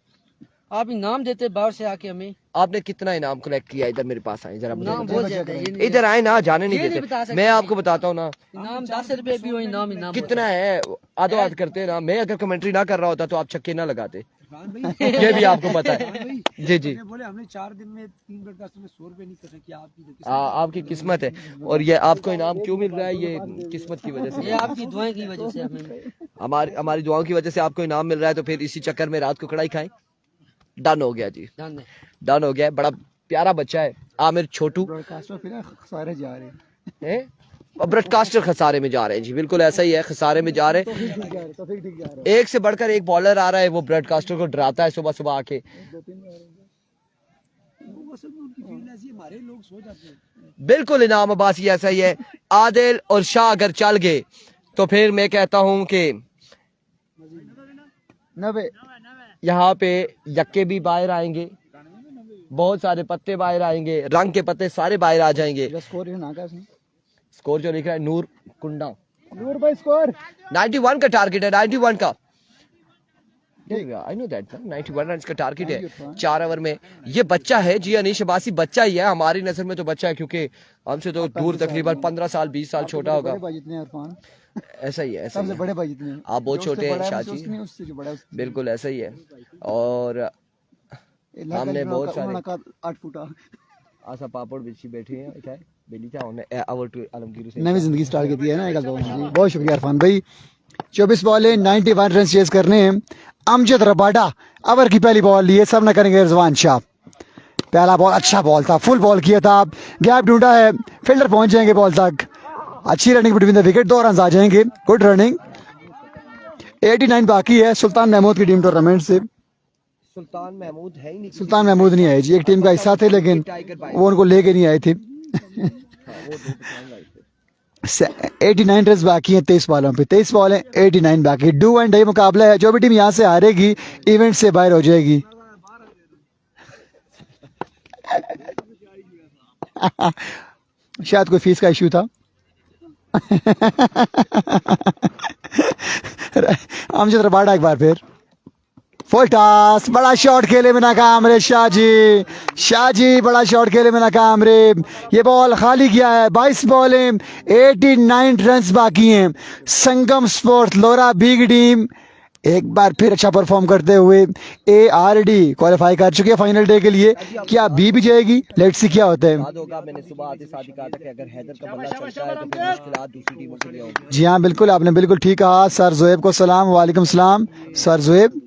आप इनाम देते बाहर से आके हमें। आपने कितना इनाम कलेक्ट किया? इधर मेरे पास आए जरा, इनाम बहुत ज्यादा है, इधर आए ना, जाने नहीं ये नहीं देते। बता सकते। मैं आपको बताता हूँ ना, इनाम 10 रुपए भी हो, इनाम इनाम कितना है आधो आध करते हैं ना। मैं अगर कमेंट्री ना कर रहा होता तो आप छक्के ना लगाते, ये भी आपको पता है। जी जी, बोले हमने 4 दिन में 3 ब्रॉडकास्ट में 100 रुपए नहीं कर सके, आपकी आपकी किस्मत है। और ये आपको इनाम क्यों मिल रहा है? ये किस्मत की वजह से, ये आपकी दुआएं की वजह से हमें हमारी हमारी दुआओं की वजह से आपको इनाम मिल रहा है, तो फिर इसी चक्कर में रात को कढ़ाई खाएं। डन हो गया जी, डन हो गया। बड़ा प्यारा बच्चा है आमिर छोटू। ब्रॉडकास्टर फिर सारे जा रहे हैं ब्रॉडकास्टर खसारे में जा रहे हैं जी, बिल्कुल ऐसा ही है, खसारे में जा रहे हैं। एक से बढ़कर एक बॉलर आ रहा है, वो ब्रॉडकास्टर को डराता है सुबह सुबह आके। बिल्कुल इनाम अब्बासी ऐसा ही है। आदिल और शाह अगर चल गए तो फिर मैं कहता हूं कि 90 यहाँ पे यक्के भी बाहर आएंगे, बहुत सारे पत्ते बाहर आएंगे, रंग के पत्ते सारे बाहर आ जाएंगे। स्कोर जो लिख रहा है नूर कुंडा, नूर भाई स्कोर 91 का टारगेट है, 91 का। आई नो दैट 91 रन का टारगेट है 4 ओवर में। ये बच्चा है जी, अनीश अब्बासी बच्चा ही है, हमारी नजर में तो बच्चा है, क्योंकि हमसे तो दूर तकरीबन 15 साल 20 साल छोटा होगा। ऐसा ही है, ऐसा ही है। बड़े भाई जितने आप बहुत छोटे हैं शाह जी, बिल्कुल ऐसा ही है। और हमने बहुत सारे 8 फुटा आशा पापड़ बिछी बैठे हैं, क्या है बेली क्या होने अवर टू आलमगीर से नई जिंदगी स्टार्ट की है ना। एक बहुत शुक्रिया इरफान भाई। 24 बॉलें 91 रन चेस करने हैं। अमजद रबाडा ओवर की पहली बॉल लिए, सब न करेंगे रिजवान शाह। पहला बॉल अच्छा बॉल था, फुल बॉल किया था, गैप ढूंढा है, फील्डर पहुंच जाएंगे बॉल तक। अच्छी running between the wicket, 2 run आ जाएंगे, गुड रनिंग। 89 बाकी है सुल्तान महमूद की टीम टूर्नामेंट से। सुल्तान महमूद है ही नहीं, सुल्तान महमूद नहीं आए जी, एक टीम का हिस्सा थे लेकिन वो उनको लेके नहीं आए थे। 89 रन बाकी हैं 23 बॉलों पे, 23 बॉल हैं 89 बाकी। डू एंड डाई मुकाबला है, जो भी टीम यहाँ से हारेगी इवेंट से बाहर हो जाएगी। शायद कोई फीस का इशू था। अमजद रबाडा एक बार फिर फुल टॉस, बड़ा शॉट खेले में नाकाम रे शाह जी बड़ा शॉट खेले में नाकाम रे। ये बॉल खाली किया है। 22 बॉलें 89 रन बाकी हैं। संगम स्पोर्ट्स लोरा बी की टीम एक बार फिर अच्छा परफॉर्म करते हुए ARD क्वालिफाई कर चुकी है फाइनल डे के लिए। क्या बी भी जाएगी, लेट्स सी क्या होता है। मैंने सुबह आते साथ ही कहा था कि अगर हैदर का बल्ला चलता है तो फिर मुश्किलात दूसरी टीमों के लिए होंगी। जी हाँ बिल्कुल, आपने बिल्कुल ठीक कहा। सर जोएब को सलाम। वालेकुम सलाम sir Zoeb.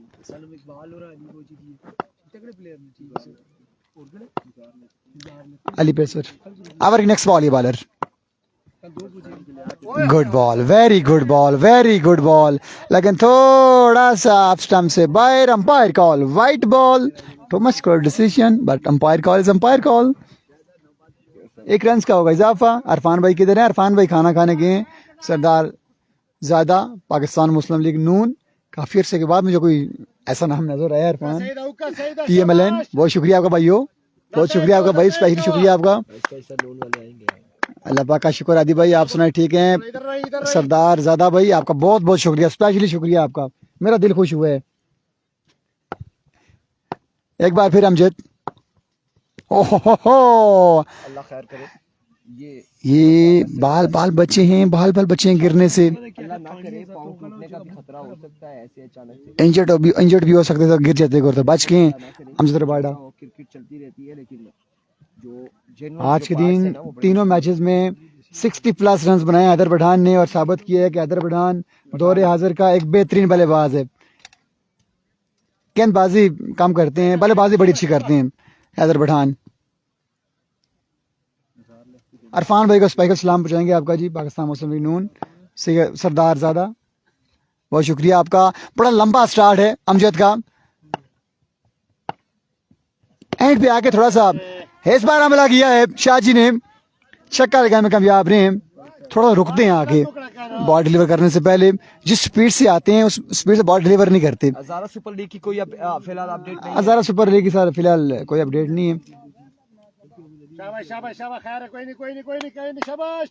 Ali pacer our next ball, ये bowler good ball, very good ball, very good ball, लेकिन थोड़ा सा ऑफ स्टंप से बाहर। Umpire call wide ball, too much score decision but umpire call is umpire call. 1 run का होगा इजाफा। अरफान भाई किधर है? अरफान भाई खाना खाने गए हैं। सरदार ज़्यादा पाकिस्तान मुस्लिम लीग नून, काफी अरसे के बाद मुझे कोई ऐसा नाम नजर आया। अरफान TMLN, बहुत शुक्रिया आपका भाइयों, बहुत शुक्रिया आपका भाई, स्पेशली शुक्रिया आपका। अल्लाह पाक का शुक्र। आदि भाई आप सुनाए ठीक हैं। सरदार ज़्यादा भाई आपका बहुत बहुत शुक्रिया, स्पेशली शुक्रिया आपका, मेरा दिल खुश हुआ है। एक बार फिर अमजद, ओहो अल्लाह खैर करे। ये बाल बाल बच्चे हैं, बाल बाल बच्चे हैं गिरने से। अल्लाह ना करे, पाँव टूटने का भी खतरा हो सकता है ऐसे अचानक से। इंजर्ड भी हो सकते थे, गिर जाते तो बच के। अमजद रबाडा क्रिकेट चलती रहती है, लेकिन जो आज के दिन तीनों मैचेस में 60+ रन बनाए हैदर पठान ने और साबित किया है कि हैदर पठान दौरे हाजिर का एक बेहतरीन बल्लेबाज है। गेंदबाजी कम करते हैं, बल्लेबाजी बड़ी अच्छी करते हैं हैदर पठान। अरफान भाई को स्पेशल सलाम पहुंचाएंगे आपका जी, पाकिस्तान मुस्लिम लीग नून से सरदार ज़्यादा, बहुत शुक्रिया आपका। बड़ा लंबा स्टार्ट है अमजद का, एंड पे आके थोड़ा सा इस बार हमला किया है शाह जी ने, छक्का लगाने में कामयाब रहे हैं। थोड़ा रुकते हैं आगे बॉल डिलीवर करने से पहले, जिस स्पीड से आते हैं उस स्पीड से बॉल डिलीवर नहीं करते। हज़ारा सुपर लीग की कोई फिलहाल अपडेट नहीं है। हज़ारा सुपर लीग की सर फिलहाल कोई अपडेट नहीं है। शाबाश शाबाश शाबाश, खैर है, कोई नहीं शाबाश,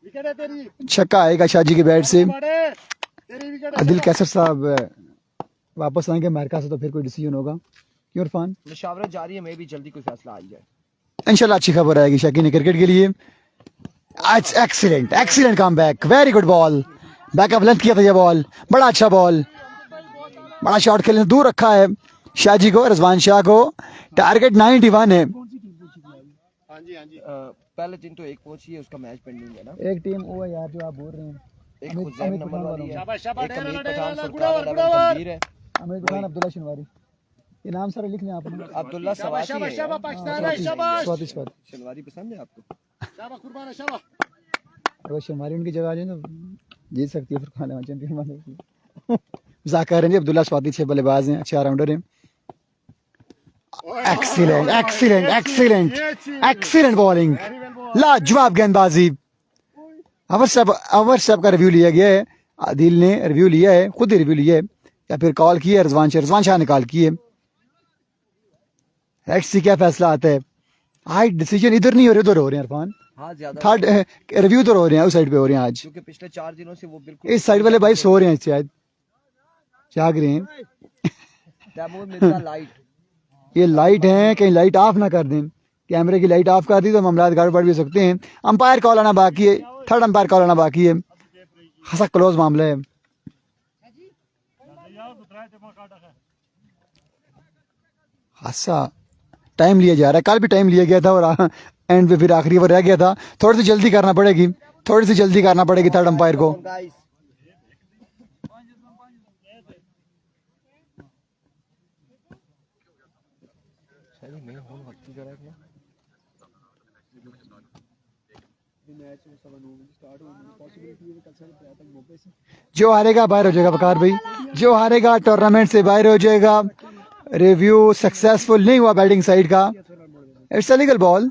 विकेट है तेरी। छक्का आएगा शाह जी के बैट से। तेरी विकेट। अदिल कैसर साहब वापस आएंगे अमेरिका से तो फिर कोई डिसीजन होगा। क्यों इरफान? मुशावरत जारी है, मैं भी जल्दी कोई फैसला आ जाए इंशाल्लाह अच्छी खबर आएगी शकीन क्रिकेट के लिए। Excellent excellent come back, very good ball, backup length किया था ये बॉल, बड़ा अच्छा बॉल, बड़ा शॉट खेलने दूर रखा है शाह जी को, रिजवान शाह को। टारगेट 91 है। पहले दिन तो एक पहुंची है, उसका मैच पेंडिंग है ना। एक टीम वो है यार जो आप बोल रहे हैं, एक हुसैन नंबर वाली है, शाबाश शाबाश एक डेरा अमीर डेरा पठान गुड़ावर फुरकान गुड़ावर गंभीर है। अमीर पठान अब्दुल्ला शनवारी, ये नाम सारे लिख लें आपने। अब्दुल्ला शाबाश सवाती शाबाश है शाबाश यार। पाकिस्तान है शाबाश स्वाति स्वाति शलवारी पसंद है आपको? शाबाश कुर्बान है शाबाश अगर शनवारी उनकी जगह आ जाए तो जीत सकती है फुरकान है चैंपियन वाले। मजाक कर रहे हैं जी, अब्दुल्ला स्वाति 6 बल्लेबाज हैं, अच्छे ऑलराउंडर हैं। Excellent excellent excellent excellent bowling, लाजवाब गेंदबाजी। अवर सब का रिव्यू लिया गया है, आदिल ने रिव्यू लिया है, खुद ही रिव्यू लिया है या फिर कॉल की है रिजवान शाह ने कॉल की है। लेट्स सी क्या फैसला आता है। आज डिसीजन इधर नहीं हो रहे, उधर हो रहे हैं इरफान। हाँ ज्यादा, थर्ड रिव्यू उधर हो रहे हैं, उस साइड पे हो रहे हैं आज। क्योंकि पिछले 4 दिनों से वो बिल्कुल इस साइड वाले भाई सो रहे हैं, शायद जाग रहे हैं। तैमूर मिर्जा लाइट। ये लाइट है, कहीं लाइट ऑफ ना कर दें, कैमरे की लाइट ऑफ कर दी तो मामला गड़बड़ भी सकते हैं। अंपायर कॉल आना बाकी है, थर्ड अंपायर कॉल आना बाकी है, खासा क्लोज मामला है। खासा टाइम लिया जा रहा है, कल भी टाइम लिया गया था और एंड पे फिर आखिरी ओवर रह गया था। थोड़ी सी जल्दी करना पड़ेगी, थोड़ी सी जल्दी करना पड़ेगी थर्ड अंपायर को। जो हारेगा बाहर हो जाएगा बकार भाई, जो हारेगा टूर्नामेंट से बाहर हो जाएगा। रिव्यू सक्सेसफुल नहीं हुआ बैटिंग साइड का, इट्स अ लीगल बॉल।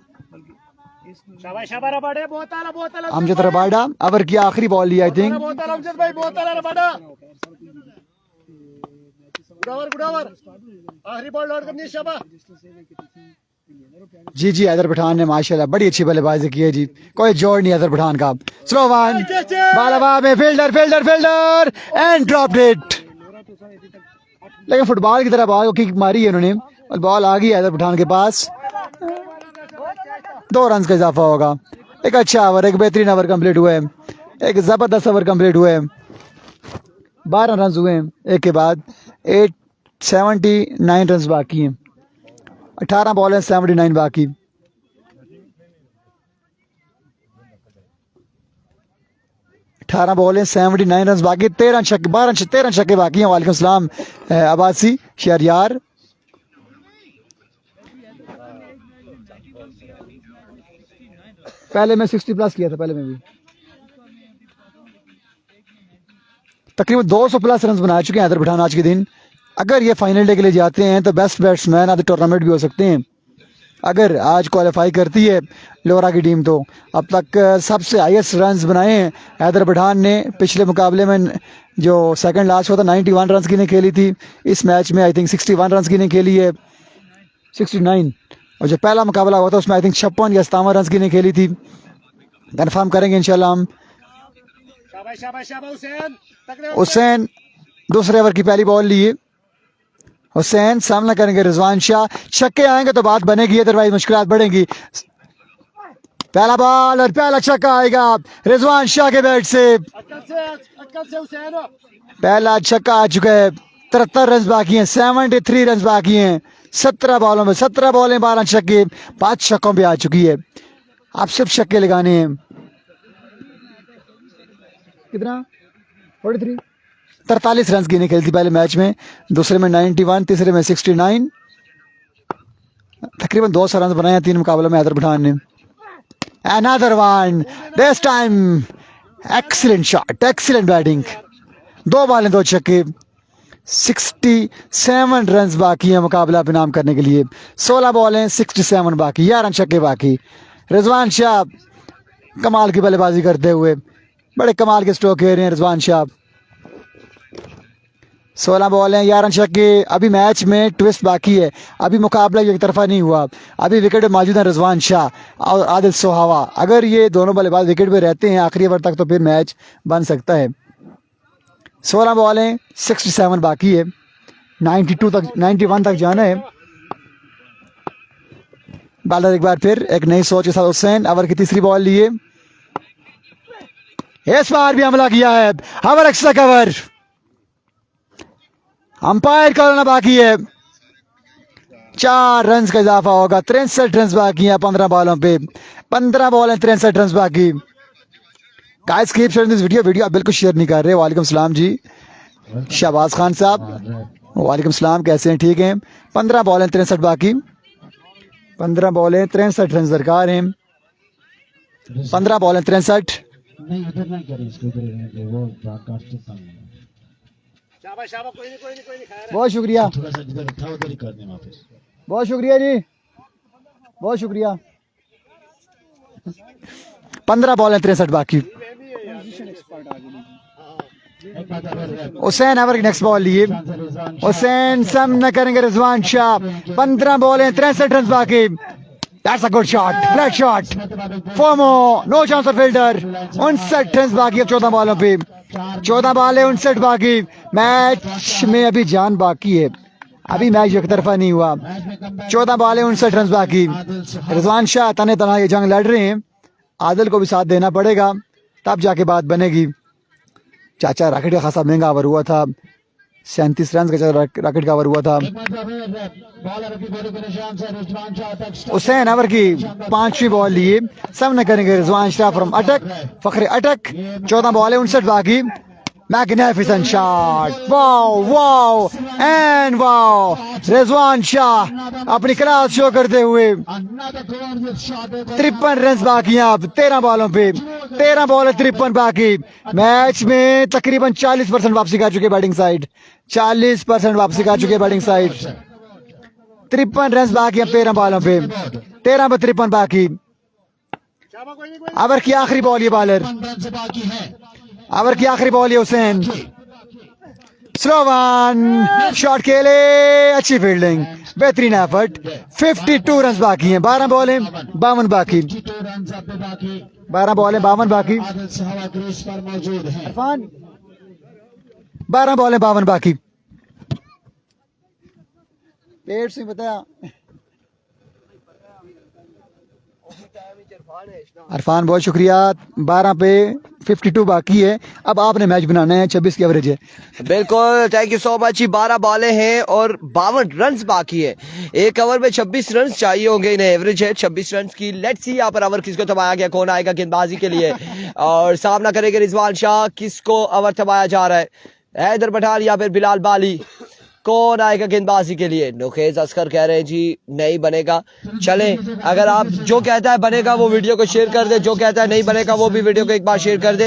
शाबाश शाबाश रबाडे बहुत आला अमजद रबाडा ओवर की आखिरी बॉल ली आई थिंक। बहुत आला अमजद भाई बहुत आला रबाडा गुड़ावर गुड़ावर आखिरी बॉल लौट करनी है शाबाश। जी जी, हैदर पठान ने माशाल्लाह बड़ी अच्छी बल्लेबाजी की है जी, कोई जोड़ नहीं हैदर पठान का। स्लो वन बालाबा में fielder fielder fielder and dropped it. लेकिन फुटबॉल की तरह बॉल को किक मारी है उन्होंने और बॉल आ गई हैदर पठान के पास। 2 रन का इजाफा होगा। एक अच्छा ओवर, एक बेहतरीन ओवर कंप्लीट हुआ है, एक जबरदस्त ओवर कंप्लीट हुआ है। 12 रन हुए हैं एक के बाद, 79 रन बाकी हैं, 18 बॉल है 79 बाकी। बॉल है 79 रन बाकी, 13 छक्के बाकी हैं। वालेकुम सलाम अब्बासी शहरियार। पहले मैं 60 प्लस किया था, पहले मैं भी तकरीबन 200 प्लस रन बना चुके हैं हैदर पठान आज के दिन। अगर ये फाइनल डे के लिए जाते हैं तो best batsman of the tournament भी हो सकते हैं। अगर आज क्वालिफाई करती है लोरा की टीम तो अब तक सबसे हाईएस्ट रन्स बनाए हैं हैदर पठान ने। पिछले मुकाबले में जो सेकंड लास्ट हुआ था 91 रन की ने खेली थी, इस मैच में आई थिंक 61 रन की ने खेली है, 69। और जो पहला मुकाबला हुआ था उसमें आई थिंक 56 या 57 रन की ने खेली थी। कंफर्म करेंगे इंशाल्लाह हम। शाबाश शाबाश शाबाश हुसैन तगड़े हुसैन दूसरे ओवर की पहली बॉल लिए, हुसैन सामना करेंगे रिजवान शाह। छक्के आएंगे तो बात बनेगी, अदरवाइज मुश्किलात बढ़ेंगी। पहला बॉल और पहला छक्का आएगा रिजवान शाह के बैट से। अक्कल से हुसैन पहला छक्का आ चुका है, 73 रन बाकी हैं, 73 रन बाकी हैं। 17 बॉलों में 17 बॉलें 12 छक्के, 5 छक्कों पे आ चुकी है। आप सिर्फ छक्के लगाने हैं। कितना 43 43 रन की नहीं खेली थी पहले मैच में, दूसरे में 91, तीसरे में 69। तकरीबन 200 रन बनाए हैं 3 मुकाबलों में हैदर पठान ने। Another one this time, excellent shot, excellent batting. 2 बॉलें 2 छक्के, 67 रन बाकी है मुकाबला अपने नाम करने के लिए। 16 बॉलें 67 बाकी, 11 छक्के बाकी। रिजवान शाह कमाल की बल्लेबाजी करते हुए बड़े कमाल के स्ट्रोक खेल रहे हैं रिजवान शाह। 16 बॉल हैं 11 छक्के। अभी मैच में ट्विस्ट बाकी है, अभी मुकाबला एक तरफा नहीं हुआ। अभी विकेट पे मौजूद है रिजवान शाह और आदिल सोहावा। अगर ये दोनों बल्लेबाज विकेट पे रहते हैं आखिरी ओवर तक तो फिर मैच बन सकता है। 16 बॉलें 67 बाकी है, 92 तक 91 तक जाना है। बॉलर एक बार फिर एक नई सोच के साथ हुसैन ओवर की तीसरी बॉल लिए, इस बार भी हमला किया है। ओवर एक्स्ट्रा कवर, अंपायर का होना बाकी है। 4 रन का इजाफा होगा, 63 रन बाकी हैं 15 बॉलों पे। 15 बॉल हैं 63 रन बाकी। Guys keep sharing this video आप बिल्कुल शेयर नहीं कर रहे। वालेकुम सलाम जी शहबाज खान साहब, वालेकुम सलाम, कैसे हैं? ठीक हैं। 15 बॉलें 63 बाकी, 15 बॉलें 63 रन दरकार हैं। 15 बॉलें 63। नहीं उधर नहीं करें इसको, उधर रहने दे, वो ब्रॉडकास्ट कम है। शाबाश शाबाश, कोई नहीं खैर है। बहुत शुक्रिया, थोड़ा सा जिधर था उधर ही कर दें वापस। बहुत शुक्रिया जी, बहुत शुक्रिया। 15 बॉलें 63 बाकी। हुसैन अवर की नेक्स्ट बॉल लिए, हुसैन सम न करेंगे रिजवान शाह। 15 बॉलें 63 रन बाकी। That's a good shot, flat shot. Four more, no chance of fielder. 59 run बाकी अब 14 बॉलों पे। 14 बॉल है 59 बाकी। मैच में अभी जान बाकी है, अभी मैच एक तरफा नहीं हुआ। 14 बॉल है 59 रन बाकी। रिजवान शाह तने तना ये जंग लड़ रहे हैं, आदिल को भी साथ देना पड़ेगा तब जाके बात बनेगी। चाचा रैकेट का खासा महंगा ओवर हुआ था, 37 रन का रैकेट का ओवर हुआ था। हुसैन ओवर की 5वीं बॉल लिए, सब न करेंगे रिजवान शाह फ्रॉम अटक, फखरे अटक। 14 बॉल है 59 बाकी। Magnificent shot, wow wow and wow. Rizwan Shah अपनी क्लास शो करते हुए 53 रन बाकी हैं अब 13 बॉलों पे। 13 बॉल है 53 बाकी। मैच में तकरीबन 40% वापसी कर चुके बैटिंग साइड, 40% वापसी कर चुके बैटिंग साइड। 53 रन बाकी हैं 13 बॉलों पे, 13 पे 53 बाकी। ओवर की आखिरी बॉल ये बॉलर, ओवर की आखिरी बॉल ये हुसैन। स्लो वन शॉट खेले, अच्छी फील्डिंग, बेहतरीन एफर्ट। 52 रन बाकी हैं, 12 बॉल हैं 52 बाकी। 12 बॉल हैं 52 बाकी। इरफान 12 बॉल हैं 52 बाकी। पेट से बताया इरफान, बहुत शुक्रिया। 12 पे 52 बाकी है, अब आपने मैच बनाना है। 26 की एवरेज है। बिल्कुल, थैंक यू सो मच। 12 बॉलें हैं और 52 रन बाकी है। एक ओवर में 26 रन चाहिए होंगे, इन्हें एवरेज है 26 रन की। लेट्स सी यहाँ पर ओवर किसको थमाया गया, कौन आएगा गेंदबाजी के लिए और सामना करेंगे रिजवान शाह। किसको ओवर थमाया जा रहा है, हैदर पठान या फिर बिलाल बाली, कौन आएगा गेंदबाजी के लिए? नुखेज असकर कह रहे हैं जी नहीं बनेगा। चले, अगर आप जो कहता है बनेगा वो वीडियो को शेयर कर दे, जो कहता है नहीं बनेगा वो भी वीडियो को एक बार शेयर कर दे,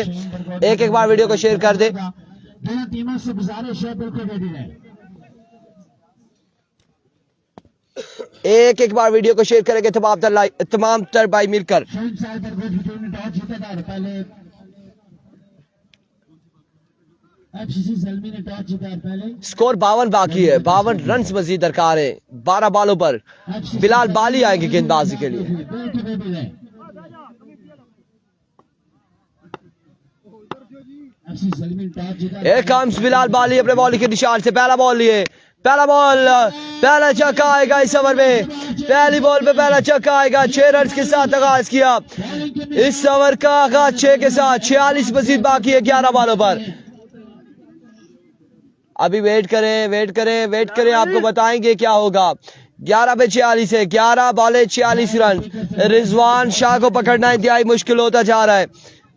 एक बार वीडियो को शेयर कर दे। टीमों से गुजारिश है बिल्कुल रेडी रहे। एक बार वीडियो को शेयर करेंगे तमाम तर भाई मिलकर। स्कोर 52 बाकी है, 52 रन मजीद दरकार है 12 बॉलों पर। बिलाल बाली आएंगे गेंदबाजी के लिए। बिलाल बाली अपने बॉलिंग के निशान से पहला बॉल लिए, पहला बॉल, पहला छक्का आएगा इस ओवर में। पहली बॉल पे पहला छक्का आएगा। 6 रन के साथ आगाज किया इस ओवर का आगाज 6 के साथ। 46 मजीद बाकी है 11 बॉलों पर। अभी वेट करें, आपको बताएंगे क्या होगा। 11 पे 46 है, 11 बॉले 46 रन। रिजवान शाह को पकड़ना इंतहाई मुश्किल होता जा रहा है,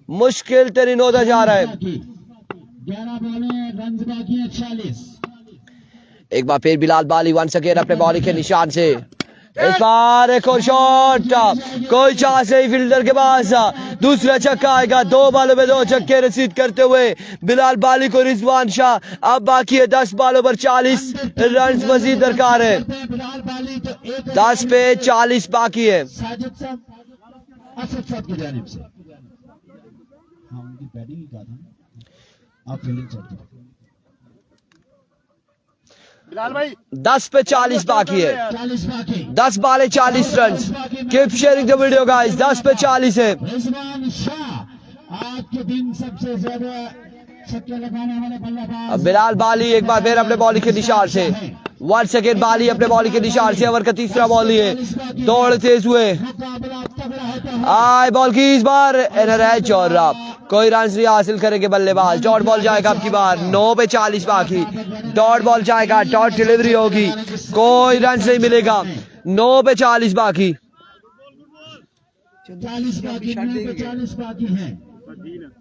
मुश्किल तरीन होता जा रहा है। 11 बॉलें रन बाकी है 46। एक बार फिर बिलाल बाली वंस अगेन अपने बॉलिंग के निशान से। इस बार एक और शॉट, कोई चांस नहीं फील्डर के पास। दूसरा छक्का आएगा। 2 बॉलों में 2 छक्के रसीद करते हुए बिलाल बाली को रिजवान शाह। अब बाकी है 10 बॉलों पर 40 रन मजीद दरकार है। 10 पे 40 बाकी है। बिलाल भाई 10 पे 40 बाकी है। 10 ball 40 run. Keep sharing the video guys. 10 पे 40 है। रिजवान शाह आज के दिन सबसे ज्यादा छक्के लगाने वाले बल्लेबाज। अब बिलाल बाली एक बार फिर अपने बॉलिंग के निशान से। 1 सेकेंड बाली अपने बॉलिंग के निशान से। ओवर का तीसरा बॉल लिए, दौड़ तेज हुए। आए बॉल की इस बार एनआरएच और कोई रन नहीं हासिल करेंगे बल्लेबाज। डॉट बॉल जाएगा अब की बार। 9 पे 40 बाकी। डॉट बॉल जाएगा, डॉट डिलीवरी होगी, कोई रन नहीं मिलेगा। 9 पे 40 बाकी। 40 बाकी है।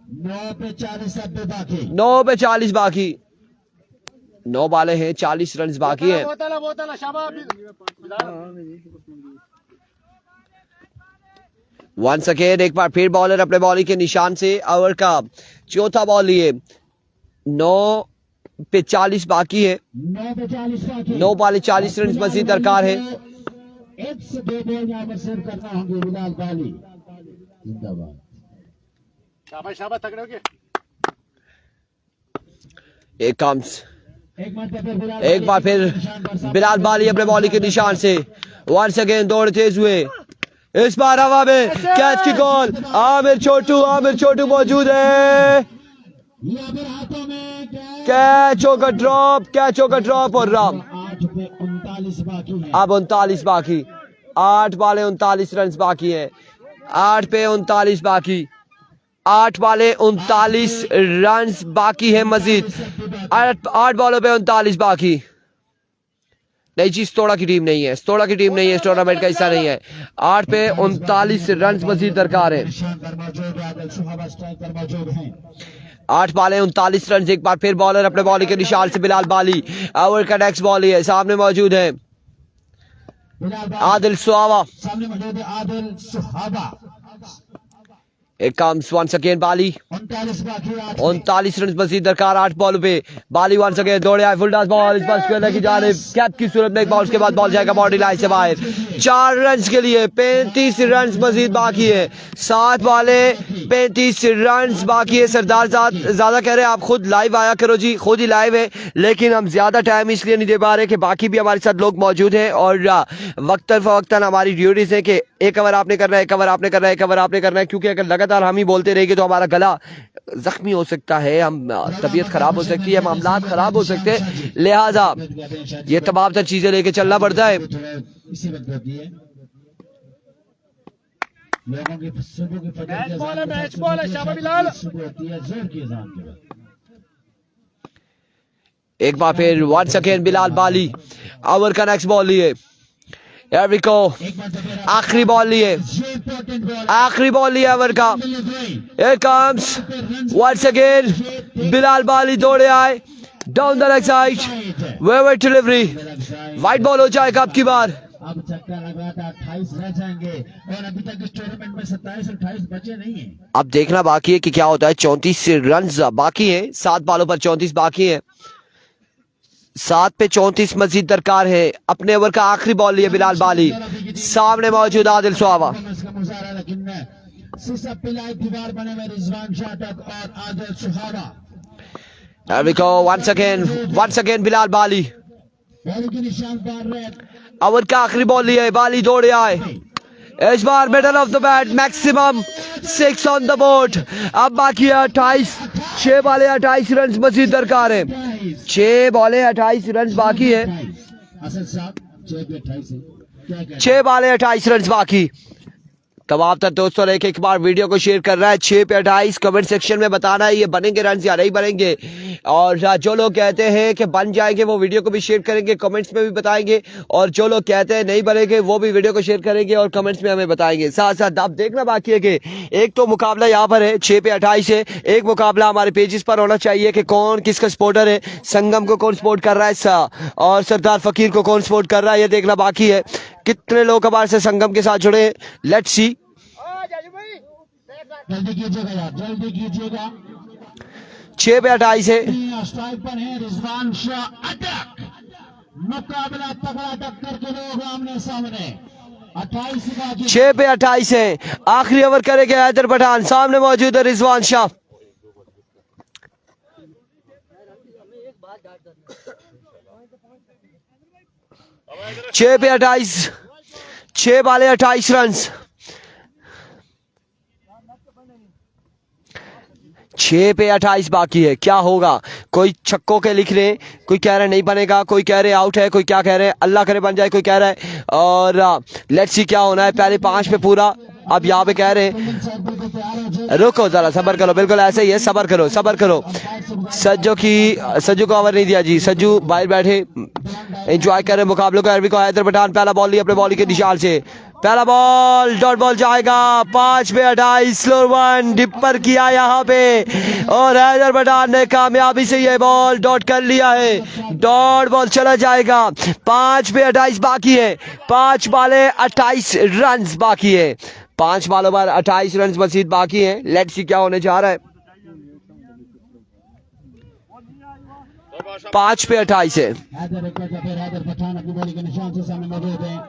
9 पे 40 अब भी बाकी। 9 पे 40 बाकी, 9 बाले हैं, 40 रन बाकी हैं। बोतला शाबाश वंस अगेन एक बार फिर बॉलर अपने बॉलिंग के निशान से ओवर का चौथा बॉल लिए। 9 पे 40 बाकी है, 9 पे 40 बाकी। 9 बाले 40 रन मजीद दरकार है। एक से 2 बॉल यहाँ पर सेव करना होंगे बिलाल बाली। जिंदाबाद। शाबाश शाबाश तगड़े हो गए। एक कम्स, एक एक बार फिर बिलाल बाली अपने बॉलिंग के निशान से वंस अगेन दौड़ तेज हुए। इस बार हवा में कैच की कॉल। आमिर छोटू मौजूद है। यहाँ पर हाथों में कैच होकर ड्रॉप और रन। 8 पे 39 बाकी है। अब 39 बाकी, 8 बाले 39 रन बाकी है। 8 पे 39 बाकी, 8 बाले 39 रन बाकी है मजीद। 8 बॉलों पे 39 बाकी। नहीं जी, स्तोड़ा की टीम नहीं है, इस टूर्नामेंट का हिस्सा नहीं है। 8 पे 39 रन मजीद दरकार है। 8 बाले 39 रन। एक बार फिर बॉलर अपने बॉलिंग के निशान से बिलाल बाली। ओवर का नेक्स्ट बॉल है, सामने मौजूद है आदिल सुहावा। सामने मौजूद है आदिल सुहाबा। एक कम्स वंस अगेन बाली। 39 बाकी। 39 रन मजीद दरकार 8 बॉल पे। बाली वंस अगेन दौड़े आए, फुल टॉस बॉल इस बार स्क्वायर की जानिब, कैप की सूरत में एक बॉल, उसके बाद बॉल जाएगा बाउंड्री लाइन से बाहर। 4 रन के लिए 35 रन मजीद बाकी है। 7 बाले 35 रन बाकी है। सरदार ज्यादा कह रहे हैं आप खुद लाइव आया करो जी, खुद ही लाइव है, लेकिन हम ज्यादा टाइम इसलिए नहीं दे पा रहे कि बाकी भी हमारे साथ लोग मौजूद हैं और वक्तन फवक्तन हमारी ड्यूटीज है कि एक ओवर आपने करना है, एक ओवर आपने करना है, एक ओवर आपने करना है, क्योंकि अगर लगातार हम ही बोलते रहेंगे तो हमारा गला जख्मी हो सकता है, हम तबीयत खराब हो सकती है, मामलात खराब हो सकते हैं। लिहाजा ये तमाम तर चीजें लेके चलना पड़ता है। इसी वक्त होती है लोगों की सुबह की फजर की अज़ान के मैच साथ बॉल है, शाबाश बिलाल। सुबह होती है जोर की अज़ान के बाद। एक बार फिर वंस अगेन बिलाल बाली ओवर का नेक्स्ट बॉल लिए। Here we go, आखिरी बॉल लिए, आखिरी बॉल लिया ओवर का। Here comes once again Bilal Bali दौड़े आए, down the leg side, waver delivery, wide ball हो जाएगा अब की बार। अब चक्का लगा था, 28 रह जाएंगे और अभी तक इस टूर्नामेंट में 27 और 28 बचे नहीं है। अब देखना बाकी है कि क्या होता है। 34 रन बाकी है, 7 बॉलों पर 34 बाकी है। 7 पे 34 मजीद दरकार है। अपने ओवर का आखिरी बॉल लिए बिलाल बाली, सामने मौजूद आदिल सुहावा। दीवार बने हुए रिजवान शाटक और आदिल सुहावा। There we go, once again Bilal बाली के निशान पर रहे। ओवर का आखिरी बॉल लिए, बाली दौड़े आए। इस बार middle off the bat, maximum 6 on the board. अब बाकी है 28, 6 बाले 28 रन मजीद दरकार है। 6 बॉले 28 रन बाकी है। 6 बाले 28 रन बाकी। तमाम तर दोस्तों ने एक बार वीडियो को शेयर कर रहा है। 6 पे 28 कमेंट सेक्शन में बताना है ये बनेंगे रन या नहीं बनेंगे, और जो लोग कहते हैं कि बन जाएंगे वो वीडियो को भी शेयर करेंगे, कमेंट्स में भी बताएंगे, और जो लोग कहते हैं नहीं बनेंगे वो भी वीडियो को शेयर करेंगे और कमेंट्स में हमें बताएंगे। साथ साथ आप देखना बाकी है कि एक तो मुकाबला यहाँ पर है 6 पे 28 है, एक मुकाबला हमारे पेजेस पर होना चाहिए कि कौन किसका सपोर्टर है, संगम को कौन सपोर्ट कर रहा है और सरदार फकीर को कौन सपोर्ट कर रहा है, ये देखना बाकी है। कितने लोग हमारे से संगम के साथ जुड़े हैं, लेट्स सी। जल्दी कीजिएगा यार, जल्दी कीजिएगा। 6 पे 28 है। स्ट्राइक पर है रिजवान शाह। अटक मुकाबला तगड़ा टक्कर के लोग आमने सामने। 28 का 6 पे 28 है। आखिरी ओवर करेंगे हैदर पठान, सामने मौजूद है रिजवान शाह। छह पे 28, 6 बाले 28 रन। 6 पे 28 बाकी है, क्या होगा? कोई छक्कों के लिख रहे, कोई कह रहे नहीं बनेगा, कोई कह रहे आउट है, कोई क्या कह रहे अल्लाह करे बन जाए, कोई कह रहा है। और लेट्स सी क्या होना है। पहले 5 पे पूरा, अब यहाँ पे कह रहे हैं रुको जरा सबर करो, बिल्कुल ऐसे ही है, सबर करो सबर करो। सज्जू को ओवर नहीं दिया जी, सज्जू बाहर बैठे एंजॉय कर रहे मुकाबले को। हैदर पठान पहला बॉल लिया अपने बॉलिंग के निशान से, पहला बॉल डॉट बॉल जाएगा 5 पे 28 स्लो वन डिपर किया यहाँ पे और हैदर पठान ने कामयाबी से ये बॉल डॉट कर लिया है। डॉट बॉल चला जाएगा 5 पे 28 बाकी है। 5 बाले 28 रन बाकी है। 5 बालों पर 28 रन मजीद बाकी है। लेट्स सी क्या होने जा रहा है। 5 पे 28 है। हैदर एक बार फिर हैदर पठान अपनी बॉलिंग के निशान से सामने मौजूद है।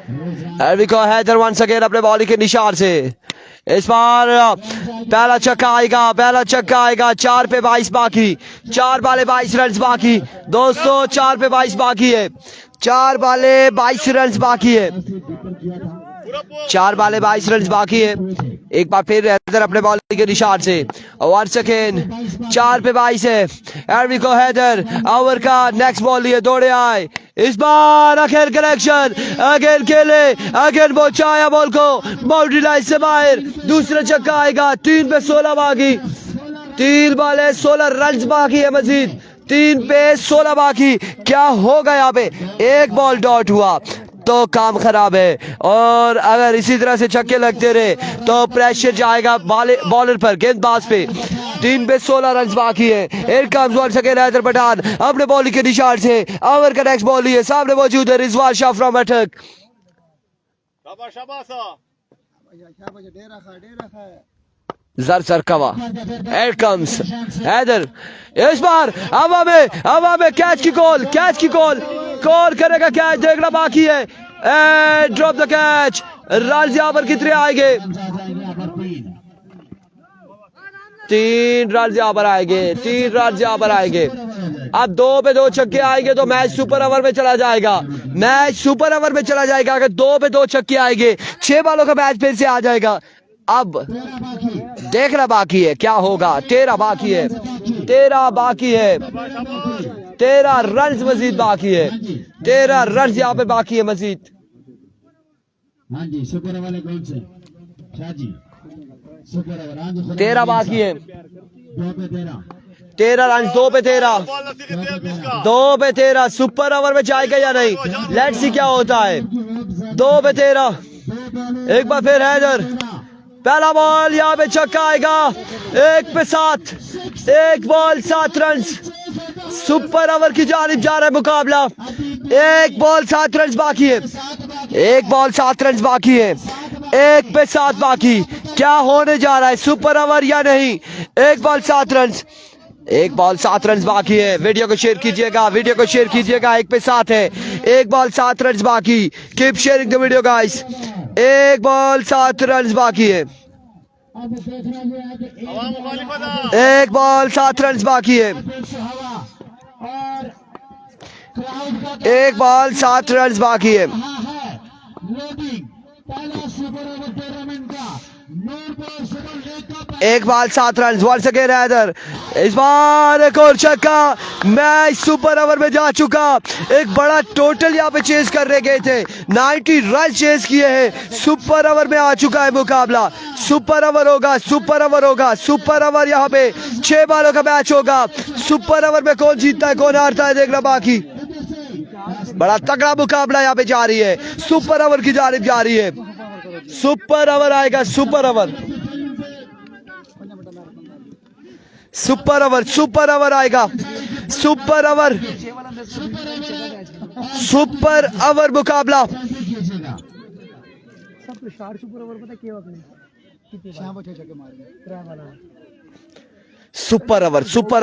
हैदर वंस अगेन अपने बॉलिंग के निशान से इस बार पहला छक्का आएगा 4 पे 22 बाकी। 4 बाले 22 रन बाकी दोस्तों। 4 पे 22 बाकी है। 4 बाले 22 रन बाकी है। 4 बाले 22 रन बाकी है। एक बार फिर हैदर अपने बॉलिंग के निशान से वन सेकेंड 4 पे 22 है। एरविको हैदर ओवर का नेक्स्ट बॉल लिए दौड़े आए। इस बार अखेर कनेक्शन अगेन खेले अगेन पहुंचाया बॉल को बाउंड्री लाइन से बाहर। दूसरा छक्का आएगा 3 पे 16 बाकी। 3 बाले 16 रन बाकी है मजीद। 3 पे 16 बाकी। क्या होगा यहाँ पे? एक बॉल डॉट हुआ तो काम खराब है और अगर इसी तरह से छक्के लगते रहे तो प्रेशर जाएगा बॉलर पर गेंदबाज पे। 3 पे 16 रन बाकी है। Here comes once again Haider Pathan अपने बॉलिंग के निशान से ओवर का नेक्स्ट बॉल लिए सामने मौजूद है रिजवान शाह फ्रॉम अटक। जर सर कवा हियर कम्स हैदर इस बार हवा में कैच की कॉल करेगा। कैच देखना बाकी है। Drop the catch. रन यहाँ पर कितने आएंगे? 3 रन यहाँ पर आएंगे। अब 2 पे 2 छक्के आएंगे तो मैच सुपर ओवर में चला जाएगा। अगर 2 पे 2 छक्के आएंगे 6 बालों का मैच फिर से आ जाएगा। अब देखना बाकी है क्या होगा। 13 बाकी है। 13 रन मजीद बाकी है। 13 रन यहाँ पे बाकी है मजीद। हाँ जी सुपर ओवर वाले कौन से शाह जी? सुपर ओवर हाँ जी 13 बाकी है। 2 पे 13 13 रन 2 पे 13 सुपर ओवर में जाएगा या नहीं? लेट्स सी क्या होता है। 2 पे 13 एक बार फिर हैदर पहला बॉल यहाँ पे छक्का आएगा। 1 पे 7 एक बॉल 7 रन। सुपर ओवर की जानिब जा रहा है मुकाबला। 1 बॉल 7 रन बाकी है। 1 पे 7 बाकी। क्या होने जा रहा है? सुपर ओवर या नहीं? 1 बॉल 7 रन बाकी है। वीडियो को शेयर कीजिएगा 1 पे 7 है। 1 बॉल 7 रन बाकी। Keep sharing the video guys. 1 ball 7 run बाकी है। 1 बॉल 7 रन बाकी है। 1 बॉल 7 रन बाकी है। एक ball 7 run once again Haider. इस बार एक और छक्का। मैच सुपर ओवर में जा चुका। एक बड़ा टोटल यहाँ पे चेस करने गए थे। 90 रन चेस किए हैं। सुपर ओवर में आ चुका है मुकाबला। सुपर ओवर यहाँ पे 6 बालों का मैच होगा। सुपर ओवर में कौन जीतता है कौन हारता है देखना बाकी। बड़ा तगड़ा मुकाबला यहाँ पे जारी है। सुपर ओवर की जानिब जारी है। सुपर ओवर आएगा। सुपर ओवर आएगा। सुपर ओवर मुकाबला। सुपर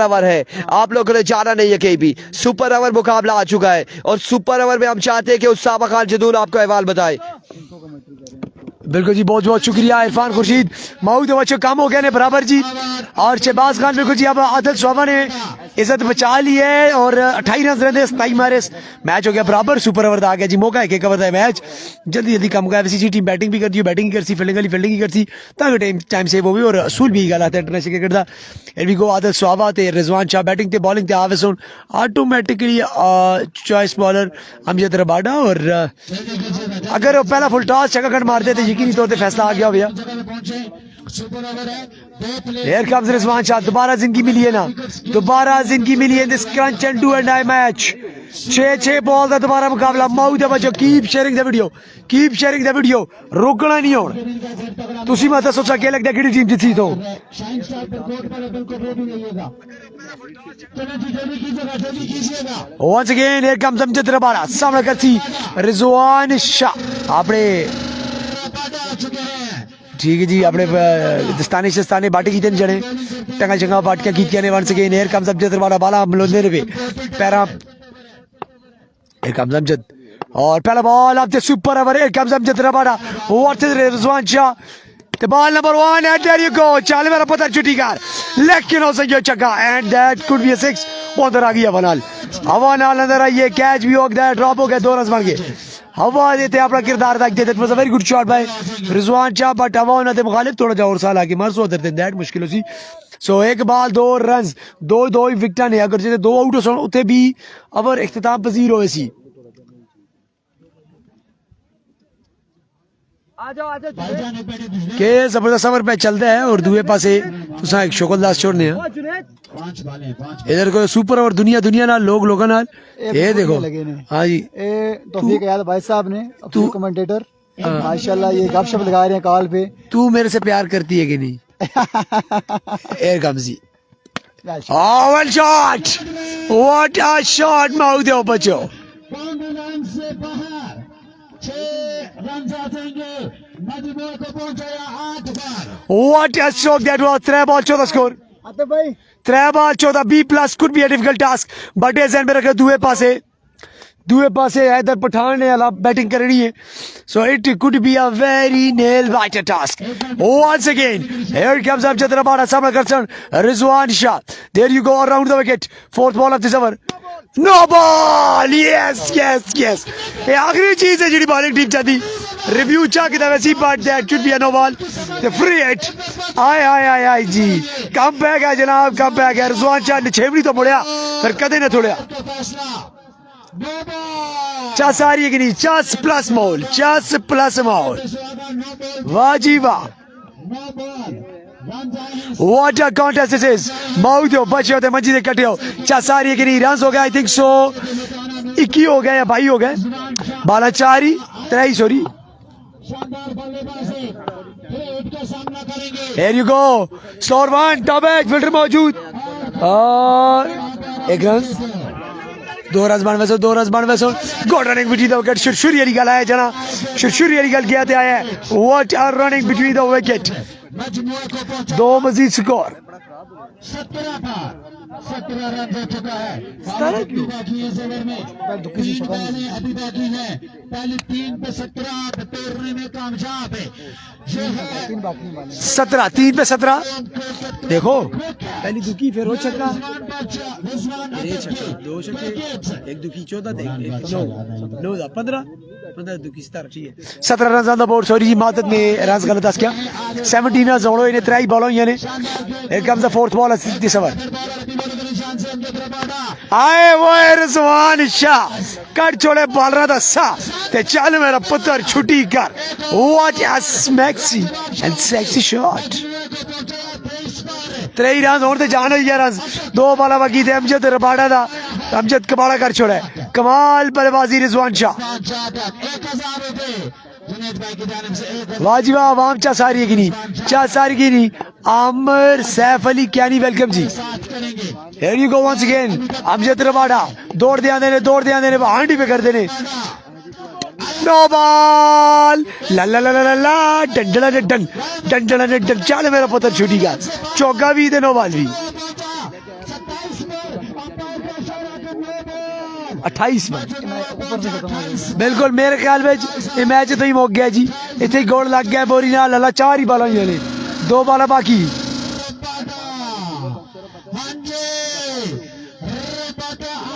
ओवर है। आप लोगों ने जाना नहीं है कहीं भी। सुपर ओवर मुकाबला आ चुका है और सुपर ओवर में हम चाहते हैं कि उस्तामा खान जदून आपको अहवाल बताए। बिल्कुल जी, बहुत बहुत शुक्रिया इरफान खुर्शीद। माऊद बच्चों काम हो गए ने बराबर जी। और शहबाज खान बिल्कुल जी अब आदिल स्वामा ने इज्जत बचा ली है और 28 रन रहते 27 मारे। मैच हो गया बराबर। सुपर ओवर आ गया जी। मौका है कि कवर मैच जल्दी जल्दी कम गया। वैसे जी टीम बैटिंग भी करती है, बैटिंग करती, फील्डिंग वाली फील्डिंग करती ताकि टाइम से वो भी और असूल भी गल आता है इंटरनेशनल क्रिकेट का। एल वी गो आदिल स्वामा ते रिजवान शाह बैटिंग ते बॉलिंग ते आवे सुन automatically choice bowler Amjad Rabada. और अगर पहला फुल टॉस छक्का खंड मारते तो यकीनी तौर पे फैसला आ गया भैया। Here comes Rizwan Shah. दोबारा जिंदगी मिली है ना, दोबारा जिंदगी मिली है। This crunch and do and I match. 6 ball का दोबारा मुकाबला माऊ दे बच्चों कीप शेयरिंग द वीडियो रोकना नहीं होना तुसी मत सोचा के लगदा केड़ी टीम जीती तो शाइन स्टार पर कोर्ट पर बिल्कुल रेडी रहिएगा चलो जी जल्दी कीजिएगा once again here comes Amjad Rabada सामना करती रिजवान शाह अपने ठीक है जी अपने दस्ताने शस्ताने बाटे की जने टंगा चंगा बाट क्या कीत ने once again here comes Amjad Rabada बाला मलोंदे रे पैरा here comes अमजद और पहला बॉल अब super over here comes Amjad Rabada what is Rizwan Shah The ball number 1 and there you go. चाल मेरा पता छुट्टी कार लेकिन हो सके चक्का and that could be a 6 अंदर आ गया अवानाल अंदर आइए कैच भी हो गया ड्रॉप हो गया 2 रन बन गए हवा देते अपना किरदार देखते that was a very good shot bye Rizwan Shah but हवा ना ते मुखालिफ थोड़ा जा और साल आके मार सो देते दैट मुश्किल सी सो एक बॉल 2 रन दो ही विकेट ने अगर जे 2 आउट हो उते भी ओवर इख्तिताम पजीर होए सी के जबरदस्त सफर पे चलता है और दुए पासे तुसा एक शोकलदास छोड़ने हैं इधर को सुपर और दुनिया नाल लोगों नाल ये देखो हाँ जी तौफीक याद भाई साहब ने तू कमेंटेटर माशाल्लाह ये गपशप लगा रहे हैं कॉल पे तू मेरे से प्यार करती है कि नहीं here comes one shot what a shot माउ दे बच्चों से बाहर 6 रन आ जाएंगे मजमूए को पहुंचाया 8 बार what a shot that was 3 ball 14 score आते भाई 3 ball 14 B plus could be a difficult task but एज एंड में रखे दुए पासे हैदर पठान ने अला बैटिंग करनी है so it could be a very nail biter task once again here comes Amjad Rabada सामना करसन Rizwan Shah there you go around the wicket fourth ball of this over no ball yes ये आखिरी चीज है जी बॉलिंग टीम चाहती review चा की वैसी but that should be a no ball the free hit आय जी कम बैक है जनाब कम बैक है रिजवान शाह ने छेवड़ी तो मुड़िया फिर कदे ने थोड़िया चस आ रही है कि नहीं चस प्लस मोल वाह जी वाह What a contest this is mouth हो बचे होते मंजी दे कटे हो चस आ रही है कि नहीं रन हो गया आई थिंक सो 21 हो गया या 22 हो गए बाला 4 ही 3 sorry Here you go score 1 top back filter मौजूद और 1 रन 2 रन बन वैसे good running between the wicket शुरशुरी वाली गल है जना शुरशुरी वाली गल किया आया what are running between the wicket 2 मजीद स्कोर 17 रन हो चुका है बाकी इस ओवर में अभी बाकी है पहले 3 पे 17 तोड़ने में कामयाब है 17 3 पे 17 देखो पहली दुखी फिर हो छक्का 2 छक्के 1 दुखी 14 9 15 दुखी 17 run on the board sorry ji मादत में रन गलत आ गया 17 रन होड़ो इन्हें 3 बॉलों यानी here comes the fourth ball this over आए वो रिजवान शाह कट छोड़े बॉलर दा सा ते चल मेरा पुत्र छुट्टी कर what a maxi and sexy shot 3 run और ते जान हो गया रन 2 बॉल बाकी थे अमजद रबाड़ा दा अमजद कबाड़ा कर छोड़ा कमाल बल्लेबाजी रिजवान शाह वाजिबा आवाम चा सारी की नहीं Aamir Saif Ali Kiani welcome ji Here you go once again Amjad Rabada दौड़ दे आंदे ने हांडी पे कर देने नो बॉल ला डंडन चल मेरा पुत्र छुट्टी का चौका भी दे नो बॉल भी 28 में बिल्कुल मेरे ख्याल में मैच तो ही मुक गया जी इतने गोल लग गया बोरी नाल अल्लाह 4 ही बॉल ने 2 बॉल बाकी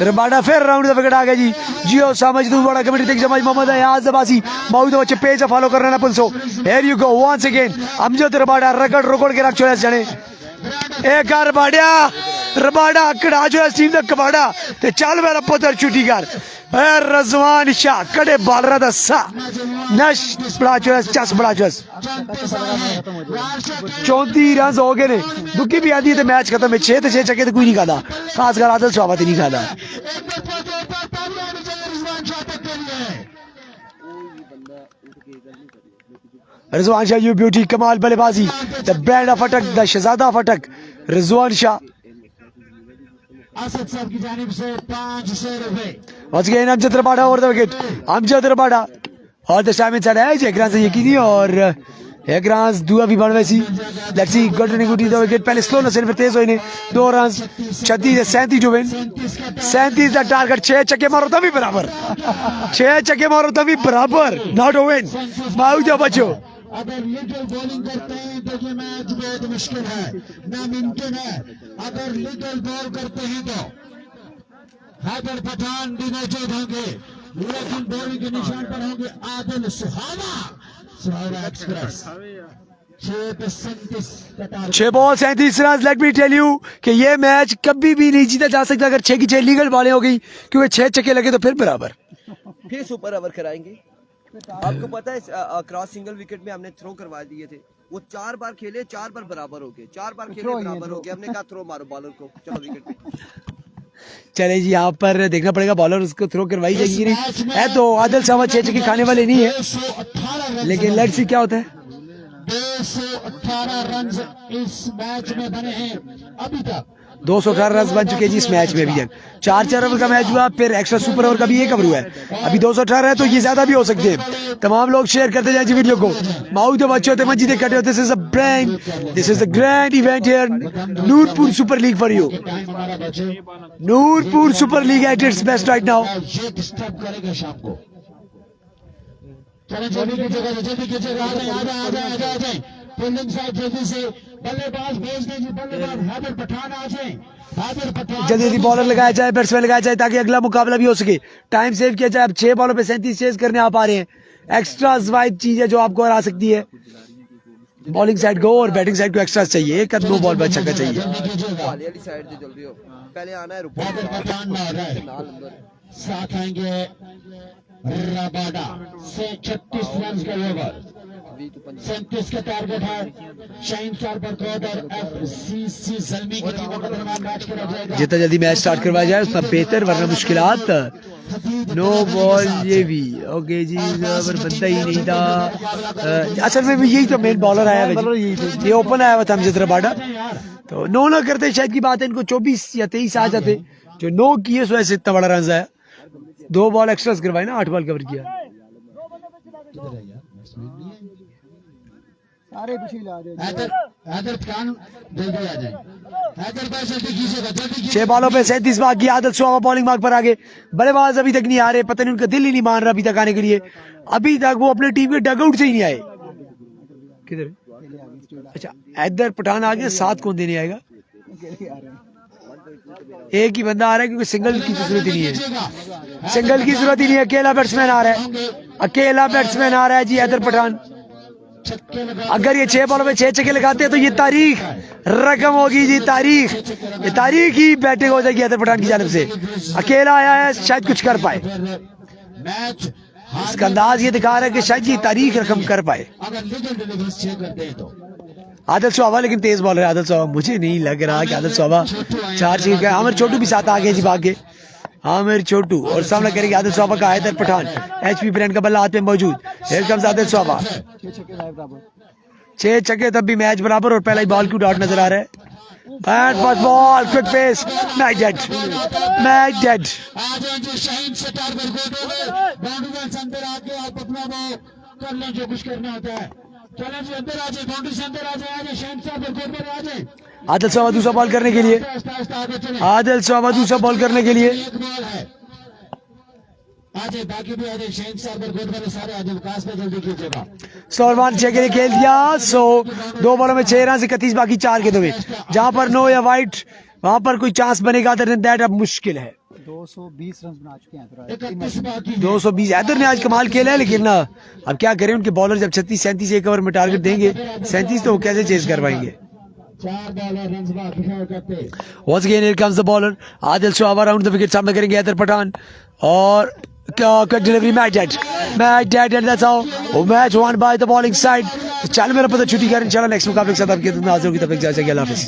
रबाड़ा फिर राउंड द विकेट आ गया जी जियो समझ दू बड़ा कमेटी देख समझ मोहम्मद अयाज अब्बासी माउद बच्चे पेज फॉलो करना ना पुलसो here you go once again Amjad Rabada रगड़ के रख छोड़ा जाने एक रबाड़ा कड़ा जो टीम दा कबाड़ा ते चल मेरा पुत्र छुट्टी कर रिजवान शाह कड़े बॉलर दा सा नश बड़ा चस 34 रन हो गए ने दुखी भी आती है तो मैच खत्म है 6 छक्के तो कोई नहीं खाता खास कर आदल स्वागत नहीं खाता रिजवान शाह यू ब्यूटी कमाल बल्लेबाजी द ब्रांड ऑफ अटक द शहजादा ऑफ अटक रिजवान शाह असद साहब की जानिब से 500 रुपए once again Amjad Rabada over the wicket Amjad Rabada और द टाइम इनसाइड है एकरान से यकीनी और एकरान दुआ भी बन वैसी let's see good running good the wicket पहले स्लो नसेल फिर तेज होने 2 run 36 to win 37 the target 6 छक्के मारो तभी बराबर 6 छक्के मारो तभी बराबर नॉट अ विन माउजा बचो अगर लीगल बॉलिंग करते हैं तो ये मैच बहुत मुश्किल है नामुमकिन है अगर लीगल बॉल करते हैं तो हैदर पठान भी मौजूद होंगे लेकिन बॉलिंग के निशान पर होंगे आदिल सुहाना एक्सप्रेस 6 पे 37 का target 6 ball 37 run let me tell you कि ये मैच कभी भी नहीं जीता जा सकता अगर 6 की 6 लीगल बॉलें हो गई क्योंकि 6 छक्के लगे तो फिर बराबर फिर सुपर ओवर कराएंगे। आपको पता है क्रॉस सिंगल विकेट में हमने थ्रो करवा दिए थे, वो 4 बार खेले 4 बार बराबर हो गए, 4 बार खेले बराबर हो गए, हमने कहा थ्रो मारो बॉलर को चलो विकेट पे। चले जी यहाँ पर देखना पड़ेगा बॉलर उसको थ्रो करवाई जाएगी कि नहीं है तो आदिल साहब 6 छक्के खाने वाले नहीं है 218 रन लेकिन लेट्स सी क्या होता है 218 रन इस मैच में बने हैं अभी तक 218 रन बन चुके जी इस मैच में अभी तक 4 ओवर का मैच हुआ फिर एक्स्ट्रा सुपर ओवर का भी 1 ओवर हुआ है अभी 218 है तो ये ज्यादा भी हो सकते हैं। तमाम लोग शेयर करते जाए जी वीडियो को माऊ तो बच्चे होते मस्जिद इकट्ठे होते this is the grand event here Noorpur super league for you time हमारा बचे Noorpur super league at its best right now ये डिस्टर्ब करेगा शाम को चलो जल्दी कीजिएगा आ जाए फील्डिंग साइड जल्दी से बल्लेबाज भेज दीजिए बल्लेबाज हैदर पठान आ जाए हैदर पठान जल्दी बॉलर लगाया जाए बैट्समैन लगाया जाए ताकि अगला मुकाबला भी हो सके टाइम सेव किया जाए अब 6 बॉलों पे 37 चेज करने आप आ रहे हैं एक्स्ट्रा वाइड चीज है जो आपको और आ सकती है बॉलिंग साइड को और बैटिंग साइड को एक्स्ट्रा चाहिए एक 2 बॉल बच छक्का चाहिए वाली साइड से जल्दी हो पहले आना है रुको हैदर पठान आ रहा है साथ आएंगे रबाडा से 36 रन का ओवर 37 का टारगेट है शाहीन स्टार बरकौद और FCC जल्मी की टीमों के दरमियान मैच खेला जाएगा जितना जल्दी मैच स्टार्ट करवाया जाए उतना बेहतर वरना मुश्किलात नो बॉल ये भी ओके जी पर बनता ही नहीं था असल में यही तो मेन बॉलर आया है ये ओपन आया हुआ था अमजद रबाडा तो नो ना करते शायद की बात है इनको 24 या 23 आ जाते जो नो किए उस वजह से इतना बड़ा रन आया 2 बॉल एक्स्ट्रा करवाए ना 8 बॉल कवर किया सारे पीछे ला दे हैदर खान जल्दी आ जाए हैदर भाई जल्दी कीजिएगा 6 बॉलों पे 37 बाकी आदिल सुहावा बॉलिंग मार्क पर आगे बल्लेबाज अभी तक नहीं आ रहे पता नहीं उनका दिल ही नहीं मान रहा अभी तक आने के लिए अभी तक वो अपने टीम के डगआउट से ही नहीं आए किधर अच्छा हैदर पठान आ गया 7 कौन देने आएगा एक ही बंदा आ रहा है क्योंकि सिंगल की जरूरत ही नहीं है सिंगल की जरूरत ही नहीं है अकेला बैट्समैन आ रहा है अकेला बैट्समैन आ रहा है जी हैदर पठान अगर ये 6 बॉलों में 6 छक्के लगाते हैं तो ये तारीख रकम होगी जी तारीख ये तारीख ही बैटिंग हो जाएगी हैदर पठान की जानिब से अकेला आया है शायद कुछ कर पाए मैच इसका अंदाज ये दिखा रहा है कि शायद ये तारीख रकम कर पाए अगर लीगल डिलीवरी चेक करते हैं तो आदिल सुहावा लेकिन तेज बॉलर है आदिल सुहावा मुझे नहीं लग रहा कि आदिल सुहावा 4 छक्के आमिर छोटू भी साथ आ गए जी भाग के आमिर छोटू और सामना करेंगे आदिल सुहावा का हैदर पठान HP ब्रांड का बल्ला हाथ में मौजूद हियर कम्स आदिल सुहावा 6 छक्के तब भी मैच बराबर और पहला ही बॉल क्यों डॉट नजर आ रहा है bat first ball quick pace match dead Shaheen से टारगेट बाउंड्री से अंदर आके आप अपना वो कर लें जो कुछ करना होता है चलें जी अंदर आ जाए बाउंड्री से अंदर आ जाए शाहीन साहब बरकौद में आ जाए आदिल सुहावा दूसरा बॉल करने के लिए आदिल सुहावा दूसरा बॉल करने के लिए एक बॉल है आज बाकी भी आज शाहीन साहब बरकौद वाले सारे आज विकास में जल्दी कीजिएगा सलमान 6 के लिए खेल दिया 2 बॉलों में 6 रन 31 बाकी 4 के दो जहां पर नो या वाइट वहां पर कोई चांस बनेगा अदर देन दैट अब मुश्किल है 220 रन बना चुके हैं 220 हैदर ने आज कमाल खेला है लेकिन ना अब क्या करें उनके बॉलर जब 36 37 एक ओवर में टारगेट देंगे 37 तो वो कैसे चेज कर पाएंगे 4 बॉलर रन बाकी करते Once again here comes the bowler Adil Suhawa round the wicket सामना करेंगे हैदर पठान और quick delivery match dead end that's how match one by the bowling side चल मेरा पता छुट्टी कर इंशाल्लाह नेक्स्ट मुकाबले के साथ आपके हाजिर होगी तब तक जय जय अल्लाह हाफिज़